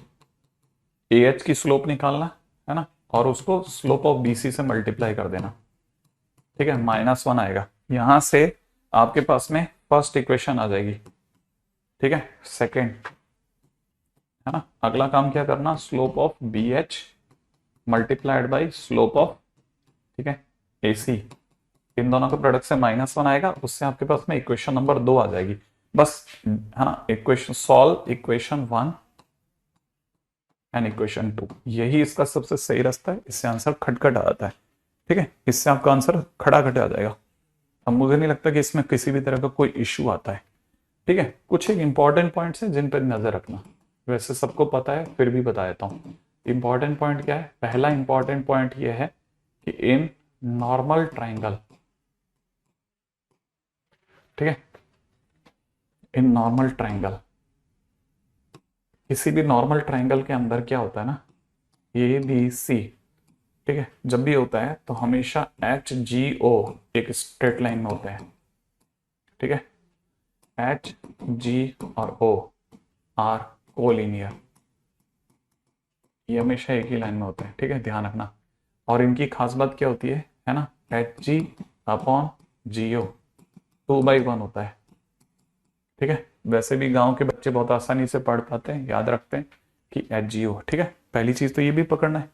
A H की स्लोप निकालना है ना, और उसको स्लोप ऑफ बीसी से मल्टीप्लाई कर देना, ठीक है, -1 आएगा। यहां से आपके पास में फर्स्ट इक्वेशन आ जाएगी, ठीक है। सेकेंड, है ना, अगला काम क्या करना, slope of B H multiplied by slope of, ठीक है, ए सी, इन दोनों के प्रोडक्ट से -1 आएगा, उससे आपके पास में इक्वेशन नंबर 2 आ जाएगी बस, है ना। Equation solve equation 1 and equation 2, यही इसका सबसे सही रास्ता है, इससे आंसर खटखट आ जाता है, ठीक है, इससे आपका आंसर खड़ा खट आ जाएगा। अब मुझे नहीं लगता कि इसमें किसी भी तरह का कोई इश्यू आता है, ठीक है। कुछ एक इंपॉर्टेंट पॉइंट्स हैं जिन पर नजर रखना, वैसे सबको पता है फिर भी बता देता हूं। इंपॉर्टेंट पॉइंट क्या है, पहला इंपॉर्टेंट पॉइंट यह है कि इन नॉर्मल ट्राइंगल, ठीक है, इन नॉर्मल ट्राइंगल, किसी भी नॉर्मल ट्राइंगल के अंदर क्या होता है ना, ए बी सी, ठीक है, जब भी होता है तो हमेशा एच जी ओ एक स्ट्रेट लाइन में होते हैं, ठीक है, एच जी और ओ आर कोलिनियर, ये हमेशा एक ही लाइन में होते हैं, ठीक है, ध्यान रखना। और इनकी खास बात क्या होती है ना, एच जी अपॉन जीओ 2/1 होता है, ठीक है। वैसे भी गांव के बच्चे बहुत आसानी से पढ़ पाते हैं, याद रखते हैं कि एच जी ओ, ठीक है। पहली चीज तो ये भी पकड़ना है,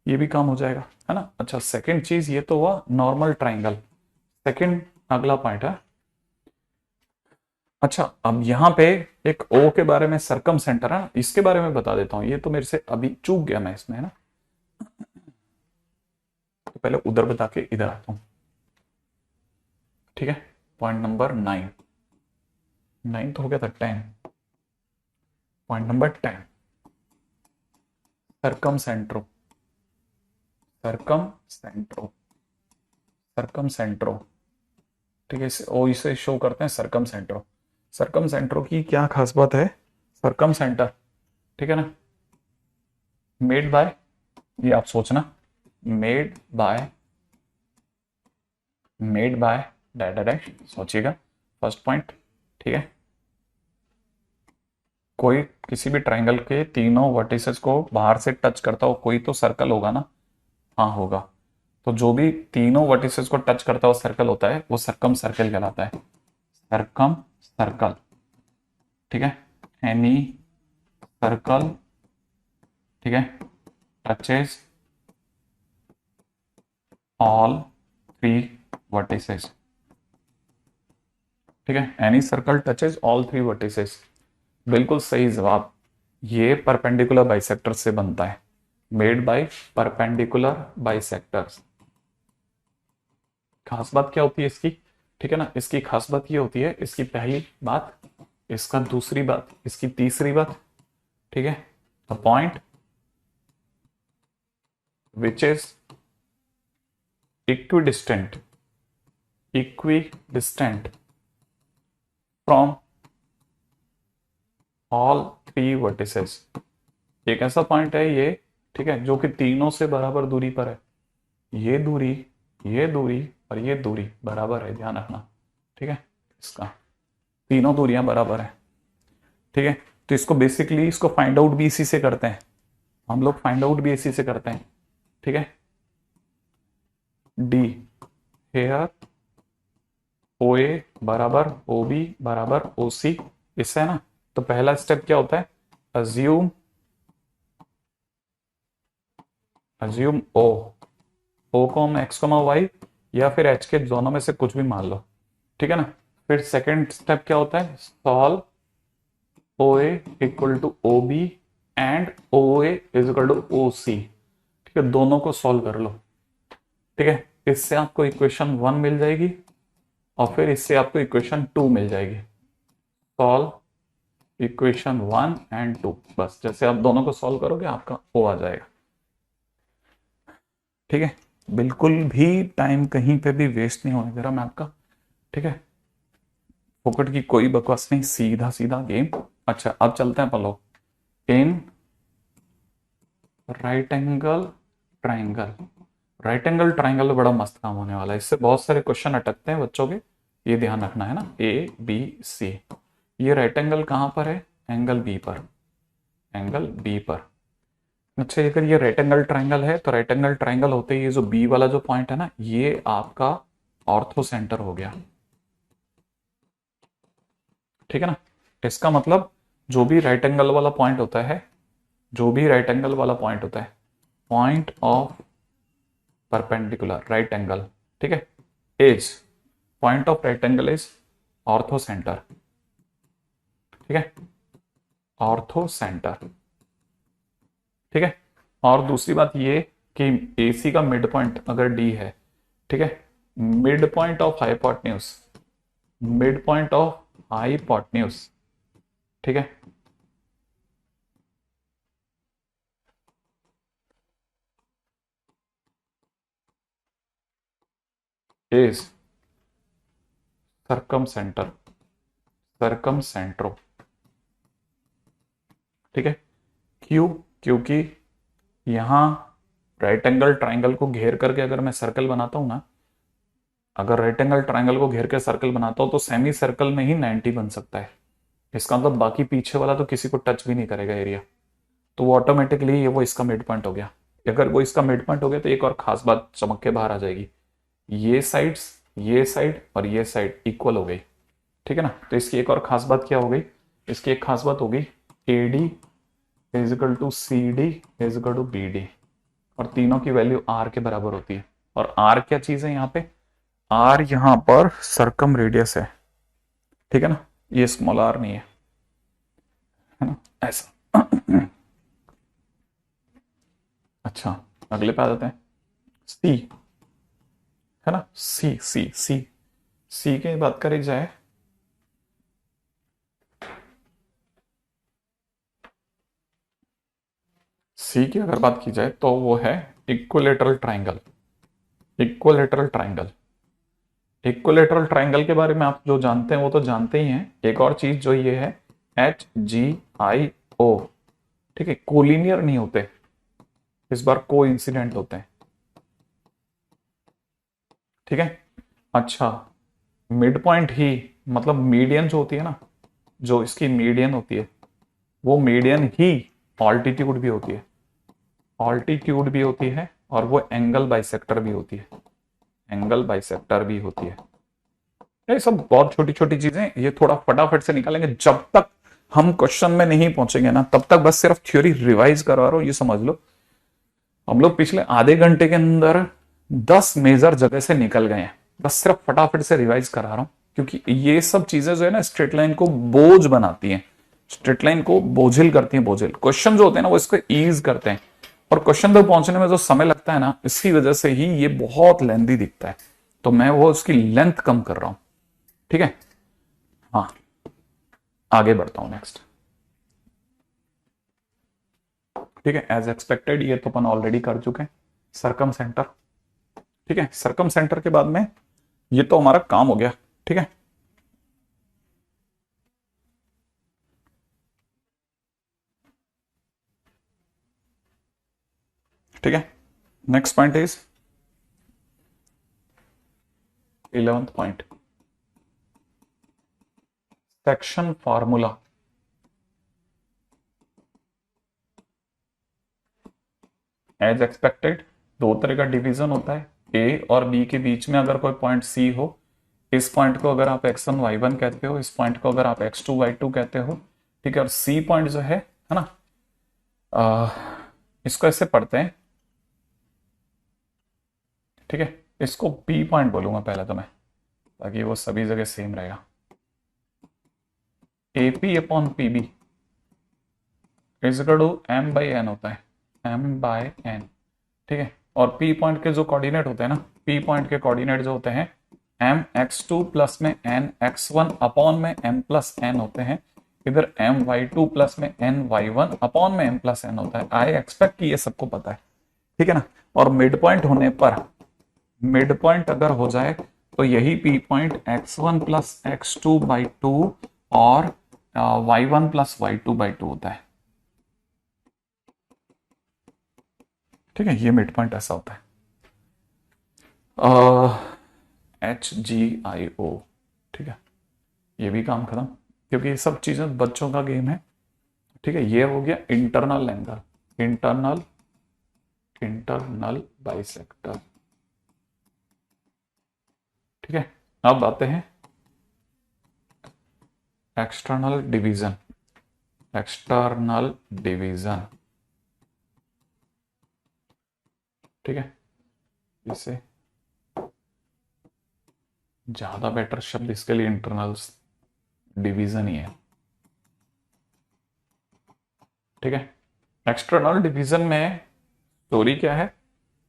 ये भी काम हो जाएगा, है ना। अच्छा, सेकंड चीज ये तो हुआ नॉर्मल ट्राइंगल। सेकंड अगला पॉइंट है, अच्छा अब यहां पे एक ओ के बारे में, सरकम सेंटर है ना, इसके बारे में बता देता हूं। ये तो मेरे से अभी चूक गया मैं इसमें, है ना। तो पहले उधर बता के इधर आता हूं, ठीक है। पॉइंट नंबर 9, 9 तो हो गया था, 10। पॉइंट नंबर 10, सरकम सेंट्रो, सरकम सेंट्रो, सरकम सेंट्रो, ठीक है। इसे ओ इसे शो करते हैं सरकम सेंट्रो। सरकम सेंट्रो की क्या खास बात है, सरकम सेंटर, ठीक है ना, मेड बाय, ये आप सोचना, made by, made by dash dash, सोचिएगा फर्स्ट पॉइंट, ठीक है। कोई किसी भी ट्राइंगल के तीनों वर्टिसेस को बाहर से टच करता हो कोई तो सर्कल होगा ना, हाँ होगा। तो जो भी तीनों वर्टिसेस को टच करता हुआ सर्कल होता है वो सरकम सर्कल कहलाता है, सरकम सर्कल, ठीक है। एनी सर्कल, ठीक है, टचेस ऑल 3 वर्टिसेस, ठीक है। Any circle touches all 3 vertices, बिल्कुल सही जवाब। ये परपेंडिकुलर बाइसेक्टर से बनता है, मेड बाय परपेंडिकुलर बाइसेक्टर्स। खास बात क्या होती है इसकी, ठीक है ना, इसकी खास बात ये होती है, इसकी पहली बात, इसका दूसरी बात, इसकी तीसरी बात, ठीक है। The point which is equidistant, equidistant from all 3 vertices, एक ऐसा पॉइंट है ये, ठीक है, जो कि तीनों से बराबर दूरी पर है। ये दूरी, ये दूरी और ये दूरी बराबर है, ध्यान रखना, ठीक है। इसका तीनों दूरियां बराबर है, ठीक है। तो इसको बेसिकली इसको फाइंड आउट भी इसी से करते हैं हम लोग, फाइंड आउट भी इसी से करते हैं, ठीक है। डी हेयर ओ ए बराबर ओ बी बराबर ओ सी, इससे है ना। तो पहला स्टेप क्या होता है, अज्यूम, अज्यूम ओ, ओ को हम एक्स कोमा वाई या फिर एच के दोनों में से कुछ भी मान लो, ठीक है ना। फिर सेकंड स्टेप क्या होता है, solve O A equal to O B and O A is equal to O C, ठीक है। दोनों को सॉल्व कर लो, ठीक है। इससे आपको इक्वेशन 1 मिल जाएगी और फिर इससे आपको इक्वेशन 2 मिल जाएगी। सॉल्व इक्वेशन 1 एंड 2, बस जैसे आप दोनों को सॉल्व करोगे आपका ओ आ जाएगा, ठीक है। बिल्कुल भी टाइम कहीं पे भी वेस्ट नहीं होने दे रहा मैं आपका, ठीक है। फोकट की कोई बकवास नहीं, सीधा सीधा गेम। अच्छा अब चलते हैं पलो, in right angle triangle, right angle triangle बड़ा मस्त काम होने वाला है, इससे बहुत सारे क्वेश्चन अटकते हैं बच्चों के, ये ध्यान रखना है ना। ए बी सी, ये राइट एंगल कहां पर है, एंगल बी पर, एंगल बी पर। अच्छा अगर ये राइट एंगल ट्राइंगल है तो राइट एंगल ट्राइंगल होते ही ये जो बी वाला जो पॉइंट है ना, ये आपका ऑर्थो सेंटर हो गया, ठीक है ना। इसका मतलब जो भी राइट एंगल वाला पॉइंट होता है, जो भी राइट एंगल वाला पॉइंट होता है, point of perpendicular right angle, ठीक है, is, point of right angle is ortho centre, ठीक है, ऑर्थो सेंटर, ठीक है। और दूसरी बात ये कि AC का मिड पॉइंट अगर D है, ठीक है, mid point of hypotenuse, mid point of hypotenuse, ठीक है, इज सरकम सेंटर, सरकम सेंट्रो, ठीक है। क्यों, क्योंकि यहां राइट एंगल ट्राइंगल को घेर करके अगर मैं सर्कल बनाता हूं ना, अगर राइट एंगल ट्राइंगल को घेर के सर्कल बनाता हूं तो सेमी सर्कल में ही 90 बन सकता है। इसका मतलब बाकी पीछे वाला तो किसी को टच भी नहीं करेगा एरिया, तो वो ऑटोमेटिकली वो इसका मिड पॉइंट हो गया। अगर वो इसका मिड पॉइंट हो गया तो एक और खास बात चमक के बाहर आ जाएगी, ये साइड्स, ये साइड और ये साइड इक्वल हो गई, ठीक है ना। तो इसकी एक और खास बात क्या हो गई, इसकी एक खास बात होगी AD is equal to CD is equal to BD, और तीनों की वैल्यू R के बराबर होती है। और R क्या चीज है यहाँ पे, R यहाँ पर सर्कम रेडियस है, ठीक है ना, ये स्मॉल r नहीं है ना, ऐसा। अच्छा, अगले पे आ जाते हैं, C है ना, C की बात करी जाए, C की अगर बात की जाए तो वो है equilateral triangle. Equilateral triangle, equilateral triangle के बारे में आप जो जानते हैं वो तो जानते ही हैं। एक और चीज जो ये है HGIO, ठीक है, कोलिनियर नहीं होते, इस बार को इंसिडेंट होते हैं, ठीक है। अच्छा, मिड पॉइंट ही मतलब मीडियन जो होती है ना, जो इसकी मीडियन होती है वो मीडियन ही ऑल्टीट्यूड भी होती है, ऑल्टीट्यूड भी होती है, और वो एंगल बाइसेक्टर भी होती है, एंगल बाइसेक्टर भी होती है। ये सब बहुत छोटी छोटी चीजें, ये थोड़ा फटाफट से निकालेंगे। जब तक हम क्वेश्चन में नहीं पहुंचेंगे ना तब तक बस सिर्फ थ्योरी रिवाइज करवा रहा हूं, ये समझ लो। हम लोग पिछले आधे घंटे के अंदर 10 मेजर जगह से निकल गए हैं, बस सिर्फ फटाफट से रिवाइज करा रहा हूं, क्योंकि ये सब चीजें जो है ना स्ट्रेट लाइन को बोझ बनाती हैं, स्ट्रेट लाइन को बोझिल करती हैं, बोझिल। क्वेश्चन जो होते हैं ना वो इसको ईज करते हैं, और क्वेश्चन तक पहुंचने में जो समय लगता है ना, इसकी वजह से ही ये बहुत लेंथी दिखता है, तो मैं वो उसकी लेंथ कम कर रहा हूं, ठीक है। हाँ, आगे बढ़ता हूं, नेक्स्ट, ठीक है। एज एक्सपेक्टेड ये तो अपन ऑलरेडी कर चुके हैं, सरकम सेंटर, ठीक है। सरकम सेंटर के बाद में ये तो हमारा काम हो गया, ठीक है। ठीक है, next point is 11th point, section formula. As expected दो तरह का डिवीजन होता है, ए और बी के बीच में अगर कोई पॉइंट सी हो, इस पॉइंट को अगर आप x1 y1 कहते हो, इस पॉइंट को अगर आप x2 y2 कहते हो, ठीक है। और सी पॉइंट जो है ना, इसको ऐसे पढ़ते हैं, ठीक है। इसको बी पॉइंट बोलूंगा पहले तो मैं, ताकि वो सभी जगह सेम रहेगा। AP upon PB is equal to M by N होता है, M बाय N, ठीक है। और P पॉइंट के जो कोऑर्डिनेट होते हैं ना, P पॉइंट के कोऑर्डिनेट जो होते हैं M x2 प्लस में N x1 अपॉन में M प्लस N होते हैं, इधर M y2 प्लस में N y1 अपॉन में M प्लस N होता है। आई एक्सपेक्ट कि ये सबको पता है, ठीक है ना। और मिड पॉइंट होने पर, मिड पॉइंट अगर हो जाए तो यही P point x1 plus x2 by 2 और y1 प्लस y2 बाई 2 होता है, ठीक है। ये मिड पॉइंट ऐसा होता है, HGIO, ठीक है। ये भी काम खत्म, क्योंकि ये सब चीजें बच्चों का गेम है, ठीक है। ये हो गया internal angle, internal, internal bisector, ठीक है। अब आते हैं एक्सटर्नल डिवीजन, एक्सटर्नल डिवीजन, ठीक है। इससे ज्यादा बेटर शब्द इसके लिए इंटरनल डिवीजन ही है, ठीक है। एक्सटर्नल डिवीजन में स्टोरी क्या है,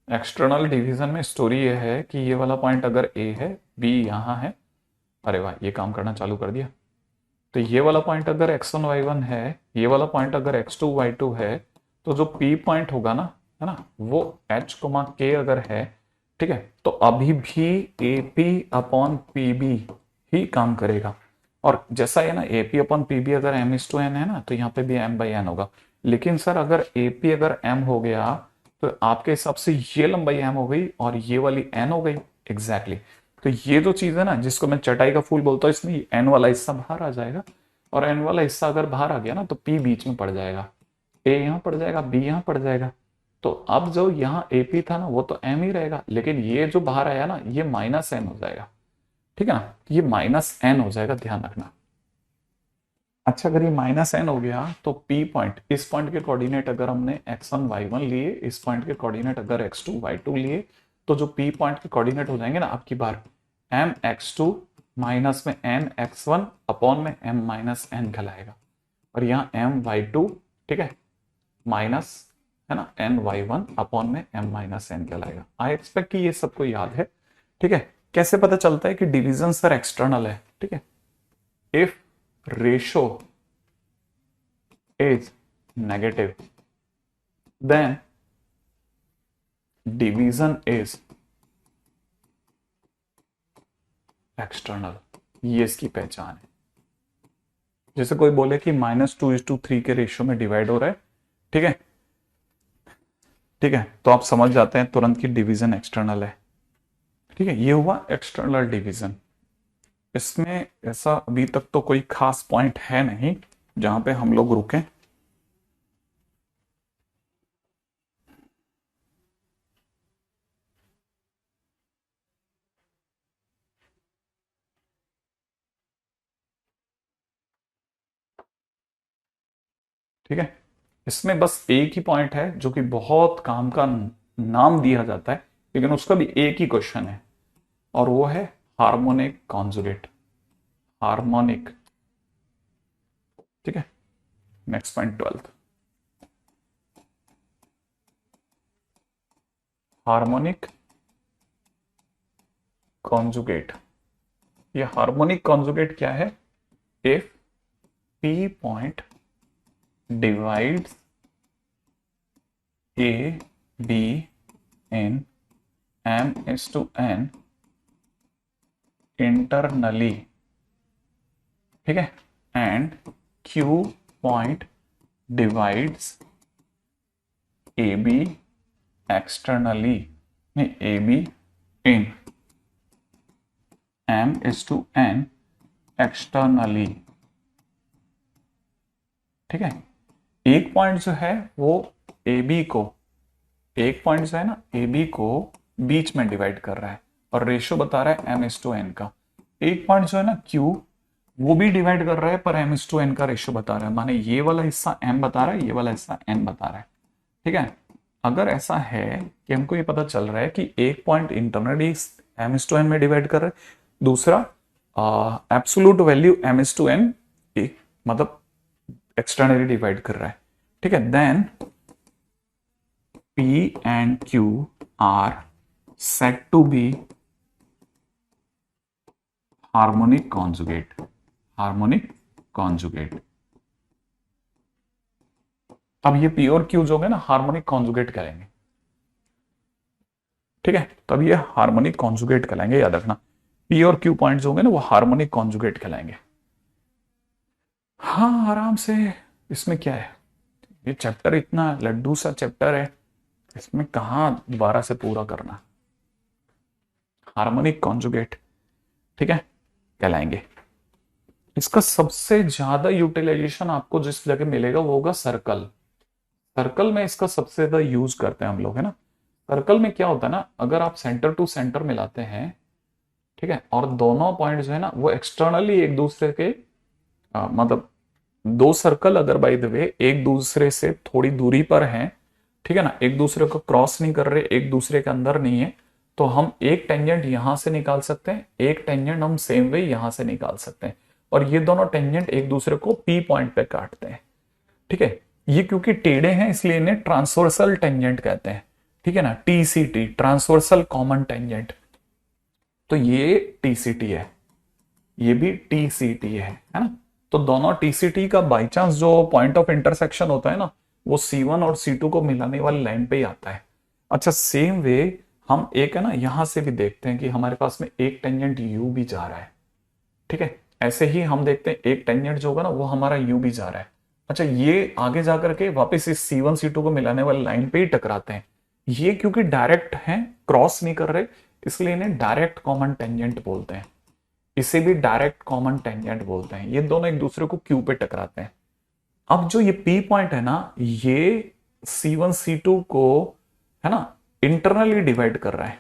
एक्सटर्नल डिवीजन में स्टोरी ये है कि ये वाला पॉइंट अगर A है, B यहां है, अरे वाह ये काम करना चालू कर दिया। तो ये वाला पॉइंट अगर x1 y1 है, ये वाला पॉइंट अगर x2 y2 है, तो जो P पॉइंट होगा ना, है ना, वो H K अगर है, ठीक है, तो अभी भी AP अपॉन PB ही काम करेगा। और जैसा है ना AP अपॉन PB अगर M/N है ना, तो यहाँ पे भी M/N होगा। लेकिन सर अगर AP अगर M हो गया तो आपके हिसाब से ये लंबाई M हो गई और ये वाली N हो गई, एग्जैक्टली तो ये जो चीज है ना, जिसको मैं चटाई का फूल बोलता हूँ, इसमें N वाला हिस्सा बाहर आ जाएगा, और N वाला हिस्सा अगर बाहर आ गया ना तो P बीच में पड़ जाएगा, ए यहां पड़ जाएगा, बी यहां पड़ जाएगा। तो अब जो यहाँ एपी था ना वो तो एम ही रहेगा, लेकिन ये जो बाहर आया ना ये माइनस एन हो जाएगा, ठीक है ना, ये माइनस एन हो जाएगा, ध्यान रखना। अच्छा, अगर ये माइनस एन हो गया तो पी पॉइंट, इस पॉइंट के कोऑर्डिनेट अगर हमने x1 y1 लिए, इस पॉइंट के कोऑर्डिनेट अगर x2 y2 लिए, तो जो पी पॉइंट के कोऑर्डिनेट हो जाएंगे ना आपकी बार m x2 माइनस में n x1 अपॉन में m माइनस n कहलाएगा, और यहाँ m y2, ठीक है, माइनस है ना n y1 अपॉन में m माइनस n कहलाएगा। आई एक्सपेक्ट कि ये सबको याद है, ठीक है। कैसे पता चलता है कि डिवीजन सर एक्सटर्नल है, ठीक है, if ratio is negative then division is external, ये इसकी पहचान है। जैसे कोई बोले कि -2:3 के रेशियो में डिवाइड हो रहा है, ठीक है, ठीक है, तो आप समझ जाते हैं तुरंत कि डिवीजन एक्सटर्नल है, ठीक है, ये हुआ एक्सटर्नल डिवीजन। इसमें ऐसा अभी तक तो कोई खास पॉइंट है नहीं जहां पे हम लोग रुकें। ठीक है, इसमें बस एक ही पॉइंट है जो कि बहुत काम का नाम दिया जाता है, लेकिन उसका भी एक ही क्वेश्चन है, और वो है हार्मोनिक कॉन्जुगेट, हार्मोनिक, ठीक है। Next point 12th, harmonic conjugate. ये हार्मोनिक कॉन्जुगेट क्या है? If P point divides A B in m/n internally, ठीक है, and Q point divides A B externally, नहीं A B in m/n externally, ठीक है। एक पॉइंट जो है वो ए बी को, एक पॉइंट जो है ना ए बी को बीच में डिवाइड कर रहा है और रेशियो बता रहा है m/n का। एक पॉइंट जो है ना Q, वो भी डिवाइड कर रहा है पर m/n का रेशियो बता रहा है, माने ये वाला हिस्सा m बता रहा है, ये वाला हिस्सा n बता रहा है, ठीक है। अगर ऐसा है कि हमको ये पता चल रहा है कि एक पॉइंट इंटरनली m/n में डिवाइड कर रहा है, दूसरा एब्सोल्यूट वैल्यू m/n मतलब एक्सटर्नली डिवाइड कर रहा है, ठीक है, then P and Q are said to be harmonic conjugate, harmonic conjugate। अब ये P और Q जो है ना हार्मोनिक कॉन्जुगेट करेंगे, ठीक है, तब ये हार्मोनिक कॉन्जुगेट कहलाएंगे, याद रखना। P और Q पॉइंट्स होंगे ना वो हार्मोनिक कॉन्जुगेट कहलाएंगे। हाँ, आराम से। इसमें क्या है, ये चैप्टर इतना लड्डू सा चैप्टर है, इसमें कहां दोबारा से पूरा करना। हार्मोनिक कॉन्जुगेट, ठीक है, कहलाएंगे। इसका सबसे ज्यादा यूटिलाइजेशन आपको जिस जगह मिलेगा वो होगा सर्कल। सर्कल में इसका सबसे ज्यादा यूज करते हैं हम लोग, है ना। सर्कल में क्या होता है ना, अगर आप सेंटर टू सेंटर मिलाते हैं, ठीक है, और दोनों पॉइंट जो है ना वो एक्सटर्नली एक दूसरे के मतलब दो सर्कल अगर बाय द वे एक दूसरे से थोड़ी दूरी पर हैं, ठीक है ना, एक दूसरे को क्रॉस नहीं कर रहे, एक दूसरे के अंदर नहीं है, तो हम एक टेंजेंट यहां से निकाल सकते हैं, एक टेंजेंट हम सेम वे यहां से निकाल सकते हैं, और ये दोनों टेंजेंट एक दूसरे को पी पॉइंट पे काटते हैं, ठीक है। ये क्योंकि टेढ़े हैं इसलिए इन्हें ट्रांसवर्सल टेंजेंट कहते हैं, ठीक है ना, TCT, ट्रांसवर्सल कॉमन टेंजेंट। तो ये TCT है, ये भी TCT है ना। तो दोनों TCT का बाई चांस जो पॉइंट ऑफ इंटरसेक्शन होता है ना वो C1 और C2 को मिलाने वाली लाइन पे ही आता है। अच्छा, सेम वे हम एक है ना यहां से भी देखते हैं कि हमारे पास में एक टेंजेंट U भी जा रहा है, ठीक है। ऐसे ही हम देखते हैं एक टेंजेंट जो होगा ना वो हमारा U भी जा रहा है। अच्छा, ये आगे जाकर के वापस इस C1 C2 को मिलाने वाली लाइन पे ही टकराते हैं। ये क्योंकि डायरेक्ट हैं, क्रॉस नहीं कर रहे, इसलिए इन्हें डायरेक्ट कॉमन टेंजेंट बोलते हैं। इसे भी डायरेक्ट कॉमन टेंजेंट बोलते हैं। ये दोनों एक दूसरे को क्यू पे टकराते हैं। अब जो ये P पॉइंट है ना, ये C1 C2 को है ना इंटरनली डिवाइड कर रहा है,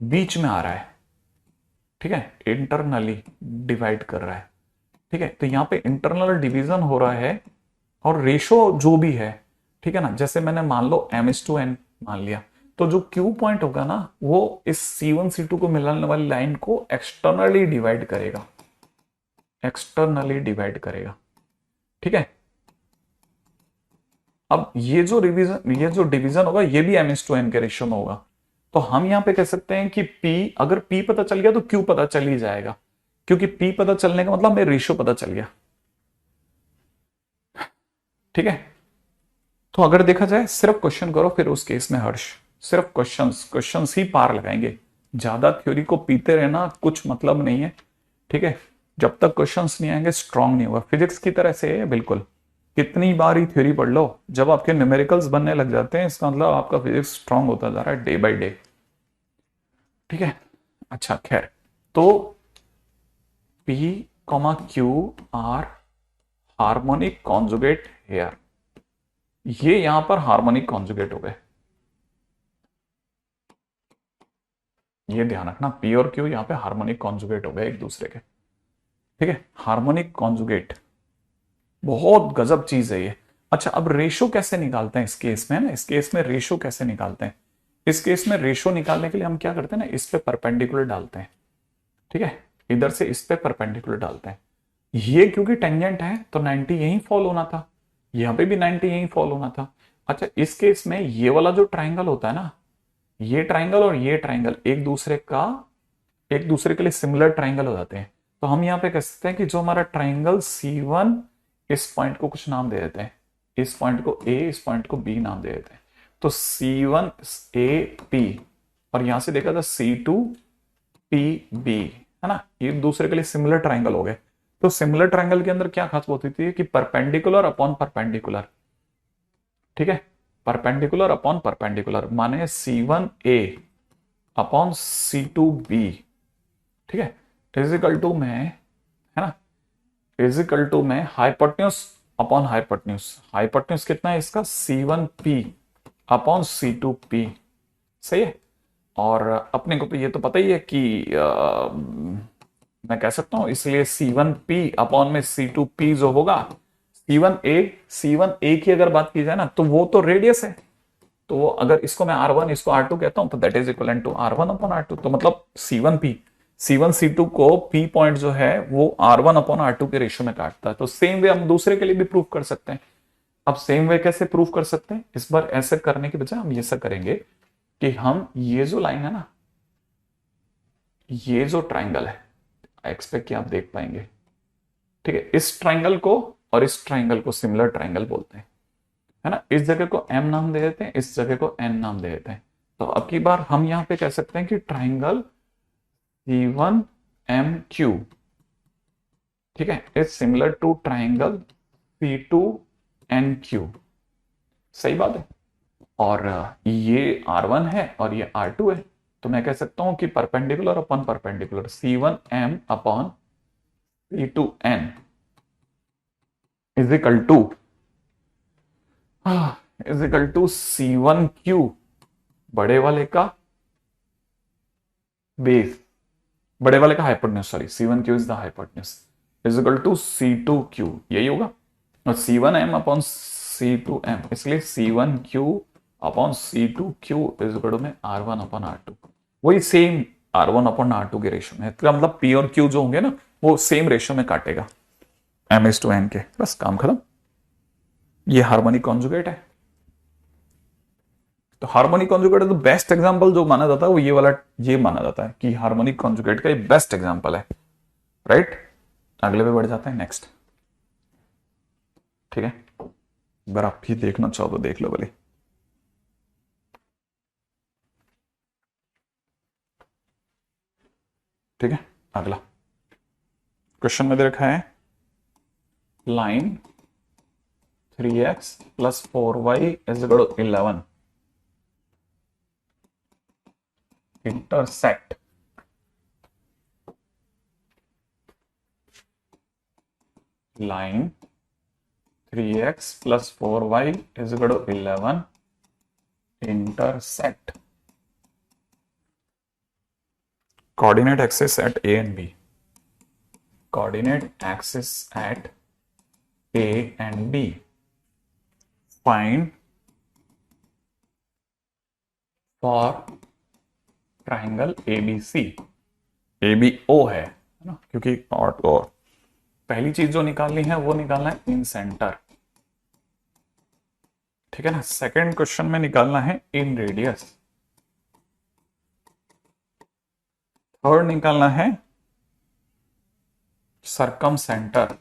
बीच में आ रहा है, ठीक है, इंटरनली डिवाइड कर रहा है, ठीक है। तो यहां पे इंटरनल डिवीजन हो रहा है और रेशो जो भी है, ठीक है ना, जैसे मैंने मान लो M/N मान लिया, तो जो Q पॉइंट होगा ना वो इस C1 C2 को मिलाने वाली लाइन को एक्सटर्नली डिवाइड करेगा, एक्सटर्नली डिवाइड करेगा, ठीक है। अब ये जो डिवीजन होगा ये भी M/N के रेशियो में होगा। तो हम यहां पे कह सकते हैं कि P, अगर P पता चल गया तो Q पता चल ही जाएगा, क्योंकि P पता चलने का मतलब मेरे रेशियो पता चल गया, ठीक है। तो अगर देखा जाए सिर्फ क्वेश्चन करो, फिर उस केस में हर्ष सिर्फ क्वेश्चंस ही पार लगाएंगे, ज्यादा थ्योरी को पीते रहना कुछ मतलब नहीं है, ठीक है। जब तक क्वेश्चंस नहीं आएंगे स्ट्रांग नहीं होगा। फिजिक्स की तरह से है बिल्कुल, कितनी बार ही थ्योरी पढ़ लो, जब आपके न्यूमेरिकल्स बनने लग जाते हैं इसका मतलब आपका फिजिक्स स्ट्रांग होता जा रहा है डे बाय डे, ठीक है। अच्छा खैर, तो P, Q are harmonic conjugate here, ये यहां पर हार्मोनिक कॉन्जुगेट हो गए, ये ध्यान रखना P और Q यहां पे हार्मोनिक कॉन्जुगेट हो गए एक दूसरे के, ठीक है। हार्मोनिक कॉन्जुगेट बहुत गजब चीज है ये। अच्छा अब रेशो कैसे निकालते हैं इस केस में, है ना, इस केस में रेशो कैसे निकालते हैं, इस केस में रेशो निकालने के लिए हम क्या करते हैं ना, इस पे परपेंडिकुलर डालते हैं, ठीक है, इधर से इस पे परपेंडिकुलर डालते हैं। ये क्योंकि टेंजेंट है तो 90 यहीं फॉल होना था, यहां पे भी 90 यहीं फॉल होना था। अच्छा इस केस में ये वाला जो ट्राइंगल होता है ना, ये ट्राइंगल और ये ट्राइंगल एक दूसरे के लिए सिमिलर ट्राइंगल हो जाते हैं। तो हम यहां पे कह सकते हैं कि जो हमारा ट्राइंगल C1, इस पॉइंट को कुछ नाम दे देते हैं, इस पॉइंट को A, इस पॉइंट को B नाम दे देते हैं। तो C1 A P, और यहां से देखा था C2 P B, है ना, ये दूसरे के लिए सिमिलर ट्राइंगल हो गए। तो सिमिलर ट्राइंगल के अंदर क्या खास बात होती है कि परपेंडिकुलर अपॉन परपेंडिकुलर, ठीक है, परपेंडिकुलर अपॉन परपेंडिकुलर माने C1 A upon C2 B, ठीक है, इजिकल टू में, है ना, इजिकल टू में हाइपोटेन्यूज अपॉन हाइपोटेन्यूज, हाइपोटेन्यूज कितना है इसका C1P अपॉन C2P, सही है। और अपने को तो ये तो पता ही है कि मैं कह सकता हूं इसलिए C1P अपॉन में C2P जो होगा, C1A की अगर बात की जाए ना तो वो तो रेडियस है, तो वो अगर इसको मैं R1 इसको R2 कहता हूं तो that is equal to R1 upon R2, तो मतलब C1 C2 को P पॉइंट जो है वो R1 अपॉन R2 के रेशियो में काटता है। तो सेम वे हम दूसरे के लिए भी प्रूव कर सकते हैं। अब सेम वे कैसे प्रूव कर सकते हैं, इस बार ऐसे करने के बजाय हम ये सब करेंगे कि हम ये जो लाइन है ना, ये जो ट्राइंगल है, आई एक्सपेक्ट कि आप देख पाएंगे, ठीक है, इस ट्राइंगल को और इस ट्राइंगल को सिमिलर ट्राइंगल बोलते हैं, है ना, इस जगह को M नाम दे देते हैं, इस जगह को N नाम दे देते हैं। तो अब की बार हम यहां पे कह सकते हैं कि ट्राइंगल C1MQ, ठीक है, is similar to triangle C2NQ, सही बात है। और ये R1 है और ये R2 है, तो मैं कह सकता हूं कि perpendicular upon perpendicular C1M upon C2N is equal to C1Q बड़े वाले का बेस, बड़े वाले का hypotenuse, sorry C1Q is the hypotenuse, is equal to C2Q, यही होगा। और C1M अपॉन C2M, इसलिए C1Q upon C2Q is equal to में R1 अपॉन R2, वही सेम R1 अपॉन R2 के रेशियो में, इसका मतलब P और Q जो होंगे ना वो सेम रेशियो में काटेगा M/N के, बस काम खत्म। ये हार्मोनिक कॉन्जुगेट है। तो हार्मोनिक कॉन्जुगेट तो बेस्ट एग्जांपल जो माना जाता है वो ये वाला, ये माना जाता है कि हार्मोनिक कॉन्जुगेट का ये बेस्ट एग्जांपल है, राइट। अगले पे बढ़ जाते हैं, नेक्स्ट, ठीक है, अगर आप भी देखना चाहो तो देख लो भले, ठीक है। अगला क्वेश्चन में दे रखा है line 3x plus 4y is equal to 11 intersect line 3x plus 4y is equal to 11 intersect coordinate axis at A and B. Coordinate axis at A and B. Find for triangle ABC. ABO है ना, क्योंकि और पहली चीज जो निकालनी है वो निकालना है इन सेंटर, ठीक है ना. सेकंड क्वेश्चन में निकालना है इन रेडियस. थर्ड निकालना है सरकम सेंटर,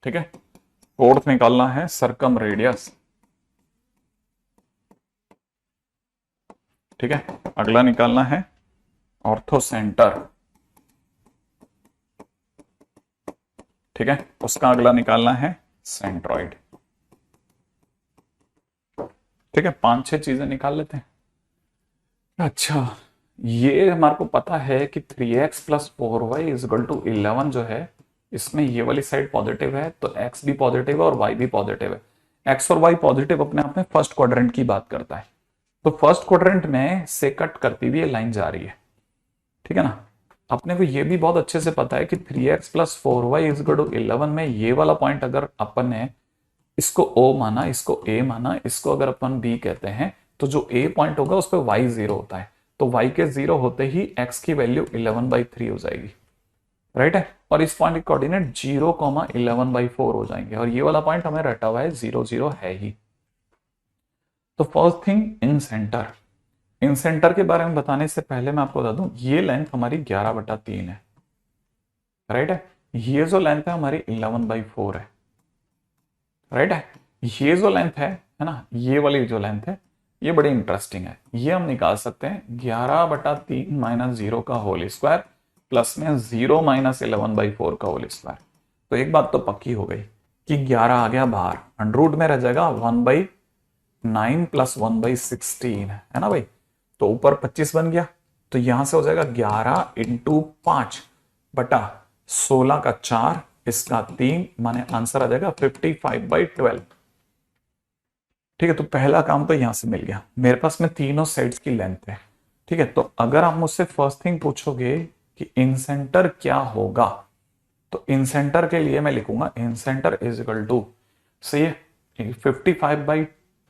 ठीक है. फोर्थ निकालना है सरकम रेडियस, ठीक है. अगला निकालना है ऑर्थो सेंटर, ठीक है. उसका अगला निकालना है सेंट्रॉइड, ठीक है. 5-6 चीजें निकाल लेते हैं. अच्छा, ये हमारे को पता है कि 3x plus 4y is equal to 11 जो है, इसमें ये वाली साइड पॉजिटिव है तो x भी पॉजिटिव है और y भी पॉजिटिव है. x और y पॉजिटिव अपने आप में फर्स्ट क्वाड्रेंट की बात करता है, तो फर्स्ट क्वाड्रेंट में से कट करती हुई ये लाइन जा रही है, ठीक है ना. अपने को ये भी बहुत अच्छे से पता है कि 3x plus 4y is equal to 11 में ये वाला पॉइंट अगर अपन ने इसको O माना, इसको A माना, इसको अगर अपन B कहते हैं, तो जो A पॉइंट होगा उस पर y 0 होता है, तो y के 0 होते ही x की वैल्यू 11/3 हो जाएगी, राइट है. और इस पॉइंट के कोऑर्डिनेट 0,11/4 हो जाएंगे, और ये वाला पॉइंट हमें रटा हुआ है 0 0 है ही. तो first thing in centre. In centre के बारे में बताने से पहले मैं आपको बता दूं, ये लेंथ हमारी 11/3 है, राइट है. ये जो लेंथ है हमारी 11/4 है, राइट है. ये जो लेंथ है ना, ये वाली जो लेंथ है ये बड़ी इंटरेस्टिंग है. ये हम निकाल सकते हैं 11/3 माइनस 0 का होल स्क्वायर प्लस में 0 माइनस 11/4 का होल स्क्वायर. तो एक बात तो पक्की हो गई कि 11 आ गया बाहर, अंडर रूट में रह जाएगा 1/9 प्लस 1/16 है ना भाई. तो ऊपर 25 बन गया, तो यहां से हो जाएगा 11 इंटू 5/16 का 4, इसका 3, माने आंसर आ जाएगा 55/12, ठीक है. तो पहला काम तो यहां से मिल गया. मेरे पास में तीनों साइड्स की लेंथ है, ठीक है. तो अगर आप मुझसे फर्स्ट थिंग पूछोगे कि इन सेंटर क्या होगा, तो इन सेंटर के लिए मैं लिखूंगा इन सेंटर इज इक्वल टू से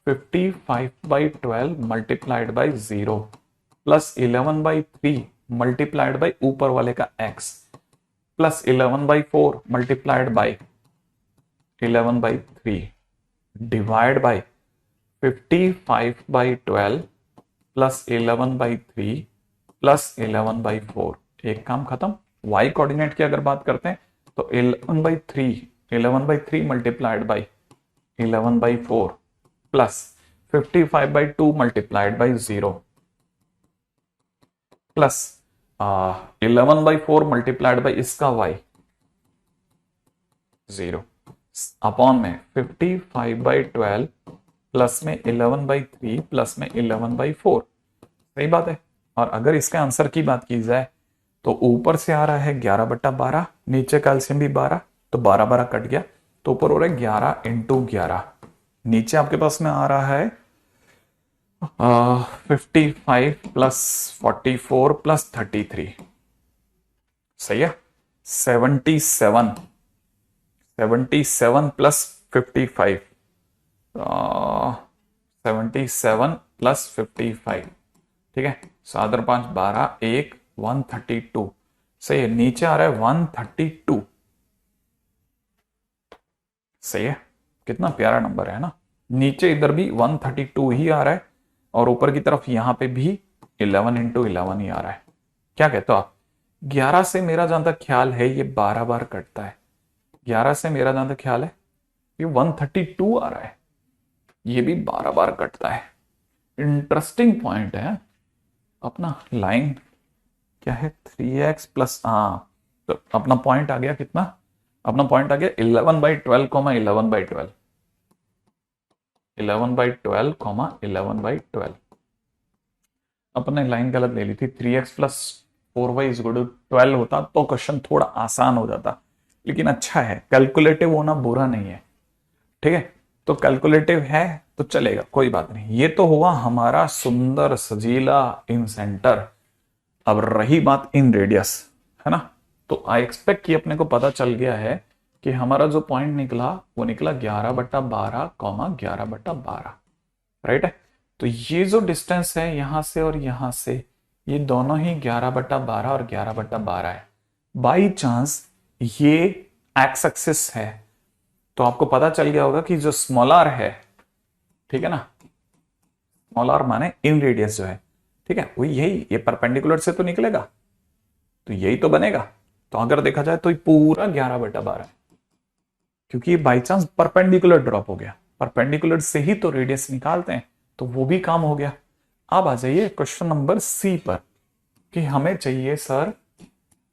55/12 multiplied by 0 plus 11/3 multiplied by ऊपर वाले का x plus 11/4 multiplied by 11/3 divide by 55/12 plus 11/3 plus 11/4. एक काम खत्म. y कोऑर्डिनेट की अगर बात करते हैं तो 11/3 multiplied by 11/4 plus 55/2 multiplied by 0 plus 11/4 multiplied by इसका y 0 अपॉन में 55/12 प्लस में 11/3 प्लस में 11/4. सही बात है. और अगर इसके आंसर की बात की जाए तो ऊपर से आ रहा है 11/12, नीचे का एलसीएम भी 12, तो 12 कट गया, तो ऊपर हो रहा है 11 इंटू 11, नीचे आपके पास में आ रहा है 55 प्लस 44 प्लस 33. सही है. 77 प्लस 55 77 प्लस 55, ठीक है. 7 और 5 12, 1 132. सही है. नीचे आ रहा है 132. सही है. कितना प्यारा नंबर है ना. नीचे इधर भी 132 ही आ रहा है और ऊपर की तरफ यहां पे भी 11 इंटू 11 ही आ रहा है. क्या कहते हो आप? 11 से मेरा जहां तक ख्याल है ये 12 बार कटता है. 11 से मेरा जहां तक ख्याल है ये 132 आ रहा है, ये भी 12 बार कटता है. इंटरेस्टिंग पॉइंट है. अपना लाइन क्या है 3x प्लस, तो अपना पॉइंट आ गया कितना, अपना पॉइंट आ गया 11/12 11/12 11/12 11/12. अपने लाइन गलत ले ली थी. 3x plus 4y is equal to 12 होता तो क्वेश्चन थोड़ा आसान हो जाता, लेकिन अच्छा है, कैलकुलेटिव होना बुरा नहीं है। ठीक है, तो कैलकुलेटिव है तो चलेगा, कोई बात नहीं। ये तो हुआ हमारा सुंदर सजीला इन सेंटर। अब रही बात इन रेडियस, है ना। तो आई एक्सपेक्ट कि अपने को पता चल गया है कि हमारा जो पॉइंट निकला वो निकला 11/12, 11/12, राइट है। तो ये जो डिस्टेंस है यहां से और यहां से, ये दोनों ही 11/12 और 11/12 है। बाई चांस ये एक्स एक्सिस है, तो आपको पता चल गया होगा कि जो स्मॉल आर है, ठीक है ना, स्मॉल आर माने इन रेडियस जो है, ठीक है, वो यही, ये परपेंडिकुलर से तो निकलेगा, तो यही तो बनेगा। तो अगर देखा जाए तो ये पूरा 11/12 है, क्योंकि ये बाई चांस परपेंडिकुलर ड्रॉप हो गया। परपेंडिकुलर से ही तो रेडियस निकालते हैं, तो वो भी काम हो गया। अब आ जाइए क्वेश्चन नंबर सी पर, कि हमें चाहिए सर,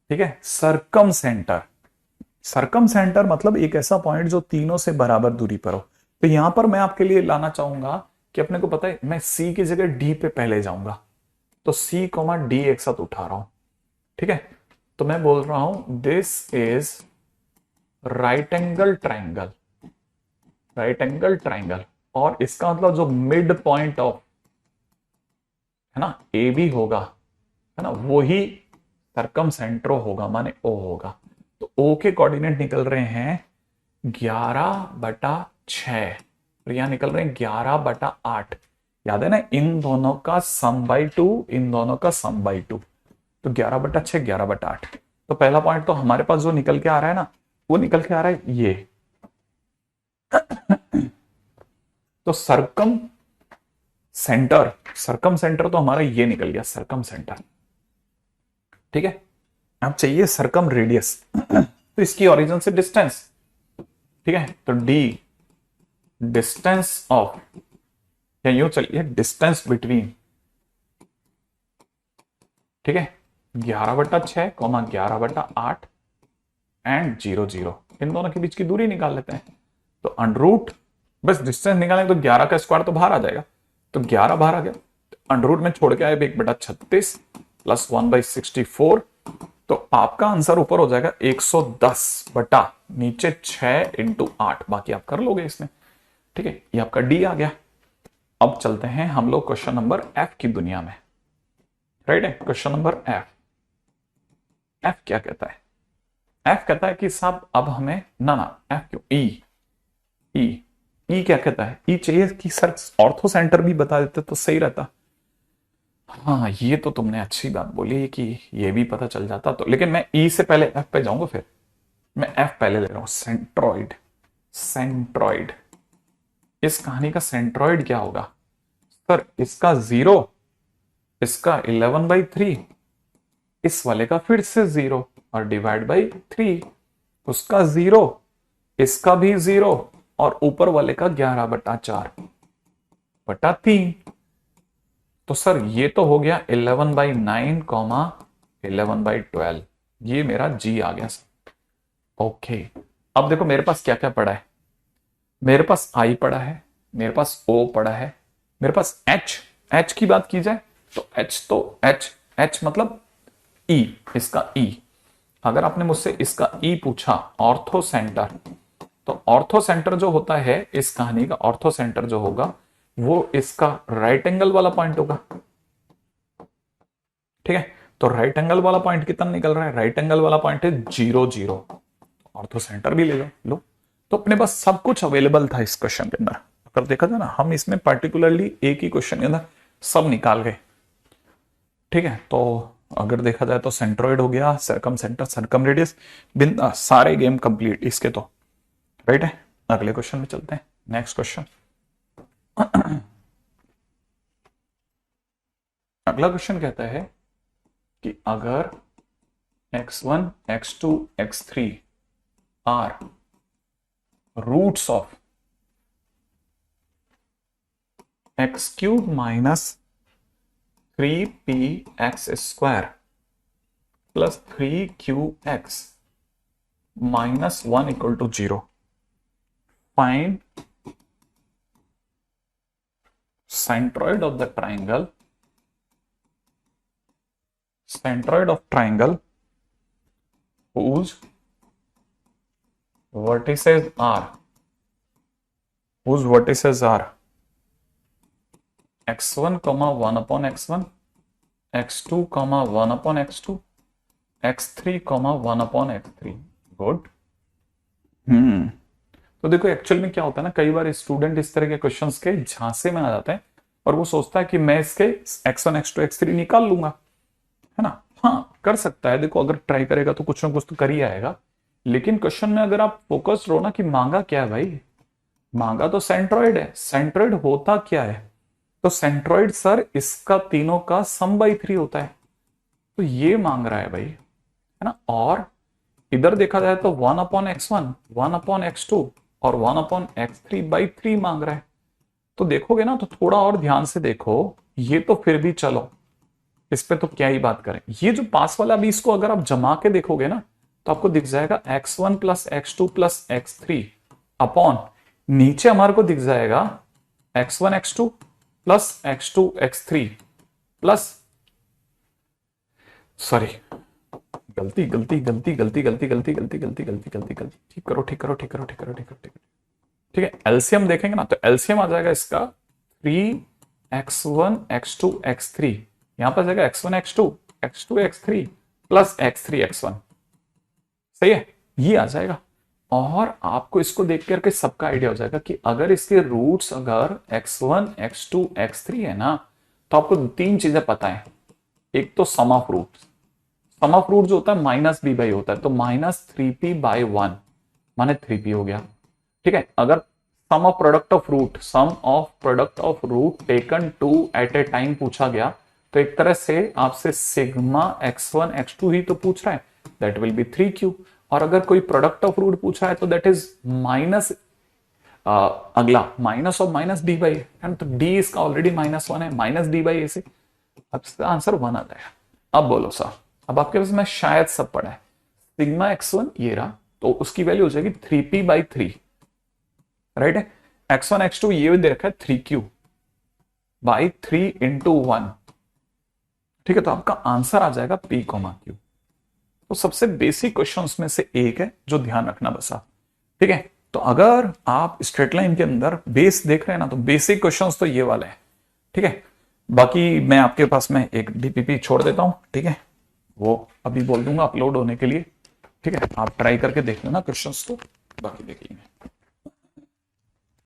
ठीक है, सरकम सेंटर। सरकम सेंटर मतलब एक ऐसा पॉइंट जो तीनों से बराबर दूरी पर हो। तो यहां पर मैं आपके लिए लाना चाहूंगा कि अपने को पता है, मैं सी की जगह डी पे पहले जाऊंगा, तो सी कोमा डी एक साथ उठा रहा हूं, ठीक है। तो मैं बोल रहा हूं this is right angle triangle, right angle triangle, और इसका मतलब जो मिड पॉइंट ऑफ, है ना, ए बी होगा, है ना, वो ही सरकम सेंट्रो होगा, माने ओ होगा। तो ओ के कोऑर्डिनेट निकल रहे हैं 11/6, और यहां निकल रहे हैं 11/8। याद है ना, इन दोनों का सम बाई 2, इन दोनों का सम बाई 2, तो 11/6, 11/8। तो पहला पॉइंट तो हमारे पास जो निकल के आ रहा है ना, वो निकल के आ रहा है ये। तो सरकम सेंटर तो हमारा ये निकल गया, सरकम सेंटर, ठीक है। अब चाहिए सरकम रेडियस, तो इसकी ओरिजिन से डिस्टेंस, ठीक है, तो डी डिस्टेंस ऑफ, या यूं चलिए डिस्टेंस बिटवीन, ठीक है, 11/6, 11/8 एंड 0, 0, इन दोनों के बीच की दूरी निकाल लेते हैं। तो अंडरूट, बस डिस्टेंस निकालेंगे तो 11 का स्क्वायर तो बाहर आ जाएगा, तो 11 बाहर आ गया, अंडरूट में छोड़ के आए 1/36 प्लस 1/64, तो आपका आंसर ऊपर हो जाएगा 110 बटा नीचे 6 इंटू 8, बाकी आप कर लोगे इसमें, ठीक है। ये आपका डी आ गया। अब चलते हैं हम लोग क्वेश्चन नंबर एफ की दुनिया में, राइट है। क्वेश्चन नंबर एफ, एफ क्या कहता है? एफ कहता है कि साहब अब हमें, ना ना एफ क्यों, ई, ई, ई क्या कहता है? ई चाहिए कि सर ऑर्थो सेंटर भी बता देते तो सही रहता। हाँ, ये तो तुमने अच्छी बात बोली कि ये भी पता चल जाता, तो लेकिन मैं ई से पहले एफ पे जाऊंगा, फिर मैं एफ पहले ले रहा हूं। सेंट्रॉइड, सेंट्रॉइड, इस कहानी का सेंट्रॉइड क्या होगा सर? इसका 0, इसका 11/3, इस वाले का फिर से 0 और डिवाइड बाई 3, उसका 0, इसका भी 0, और ऊपर वाले का 11/4/3। तो सर ये तो हो गया 11/9, 11/12, ये मेरा जी आ गया सर। ओके, अब देखो मेरे पास क्या क्या पड़ा है। मेरे पास आई पड़ा है, मेरे पास ओ पड़ा है, मेरे पास एच, एच की बात की जाए तो एच, एच मतलब ई, इसका ई। अगर आपने मुझसे इसका ई पूछा, ऑर्थो सेंटर, तो ऑर्थो सेंटर जो होता है इस कहानी का, ऑर्थो सेंटर जो होगा वो इसका राइट एंगल वाला पॉइंट होगा, ठीक है। तो राइट एंगल वाला पॉइंट कितना निकल रहा है? राइट एंगल वाला पॉइंट है 0, 0, ऑर्थो सेंटर भी ले लो। तो अपने पास सब कुछ अवेलेबल था इस क्वेश्चन के अंदर। अगर देखा जाए ना, हम इसमें पार्टिकुलरली एक ही क्वेश्चन के अंदर सब निकाल गए, ठीक है। तो अगर देखा जाए तो सेंट्रोइड हो गया, सरकम सेंटर, सरकम रेडियस, बिंदा, सारे गेम कंप्लीट इसके तो, राइट है। अगले क्वेश्चन में चलते हैं, नेक्स्ट क्वेश्चन। अगला क्वेश्चन कहता है कि अगर x1, x2, x3 are roots of x³ minus 3px² plus 3qx minus 1 equal to 0, find centroid of the triangle, centroid of triangle whose vertices are, whose vertices are x1 comma 1 upon x1, x2 comma 1 upon x2, x3 comma 1 upon x3. Good. तो देखो actual में क्या होता है ना, कई बार student इस तरह के क्वेश्चंस के झांसे में आ जाते हैं और वो सोचता है कि मैं इसके x1 x2 x3 निकाल लूंगा, है ना। हाँ कर सकता है, देखो अगर ट्राई करेगा तो कुछ ना कुछ तो कर ही आएगा, लेकिन क्वेश्चन में अगर आप फोकस रहो ना कि मांगा क्या है भाई, मांगा तो सेंट्रॉइड है। सेंट्रॉइड होता क्या है, तो सेंट्रॉइड सर इसका तीनों का सम बाई 3 होता है, तो ये मांग रहा है भाई, है ना। और इधर देखा जाए तो 1 अपॉन x1, 1 अपॉन x2 और 1 अपॉन x3 बाई 3 मांग रहा है। तो देखोगे ना तो थोड़ा और ध्यान से देखो, ये तो फिर भी चलो इस पे तो क्या ही बात करें, ये जो पास वाला भी इसको अगर आप जमा के देखोगे ना तो आपको दिख जाएगा x1 plus x2 plus x3 upon नीचे हमारे को दिख जाएगा x1 x2 plus x2 x3 plus, sorry गलती गलती गलती गलती गलती गलती गलती गलती गलती गलती गलती, ठीक करो ठीक करो ठीक करो ठीक करो ठीक करो ठीक करो, ठीक है। एलसीएम देखेंगे ना तो एलसीएम आ जाएगा इसका 3x1 x2 x3, यहां पर जाएगा x1 x2 x2 x3 plus x3 x1, सही है, ये आ जाएगा। और आपको इसको देख करके सबका आइडिया हो जाएगा कि अगर इसके रूट्स अगर x1 x2 x3 है ना, तो आपको तीन चीजें पता है। एक तो sum of roots, sum of root जो होता है माइनस बी बाई होता है, तो माइनस 3p बाई 1 माने 3p हो गया, ठीक है। अगर sum of product of root, sum of product of root taken two at a time पूछा गया, तो एक तरह से आपसे सिग्मा x1 x2 ही तो पूछ रहा है, दैट विल बी 3q। और अगर कोई प्रोडक्ट ऑफ रूट पूछ रहा है तो दैट इज माइनस, अगला minus of minus D by, तो डी इसका ऑलरेडी -1 है, माइनस डी बाई ए से, अब इसका आंसर 1 आ जाएगा। अब बोलो सर, अब आपके पास में शायद सब पड़ा है, सिग्मा x1 ये रहा, तो उसकी वैल्यू हो जाएगी 3p बाई 3, राइट है। x1 x2 ये दे रखा है 3q बाई 3 इंटू 1, ठीक है। तो आपका आंसर आ जाएगा p, q। तो सबसे बेसिक क्वेश्चंस में से एक है जो ध्यान रखना बस आप, ठीक है। तो अगर आप स्ट्रेट लाइन के अंदर बेस देख रहे हैं ना, तो बेसिक क्वेश्चंस तो ये वाले हैं, ठीक है। बाकी मैं आपके पास में एक डीपीपी छोड़ देता हूं, ठीक है, वो अभी बोल दूंगा अपलोड होने के लिए, ठीक है। आप ट्राई करके देख लेना क्वेश्चंस को, बाकी देखिए।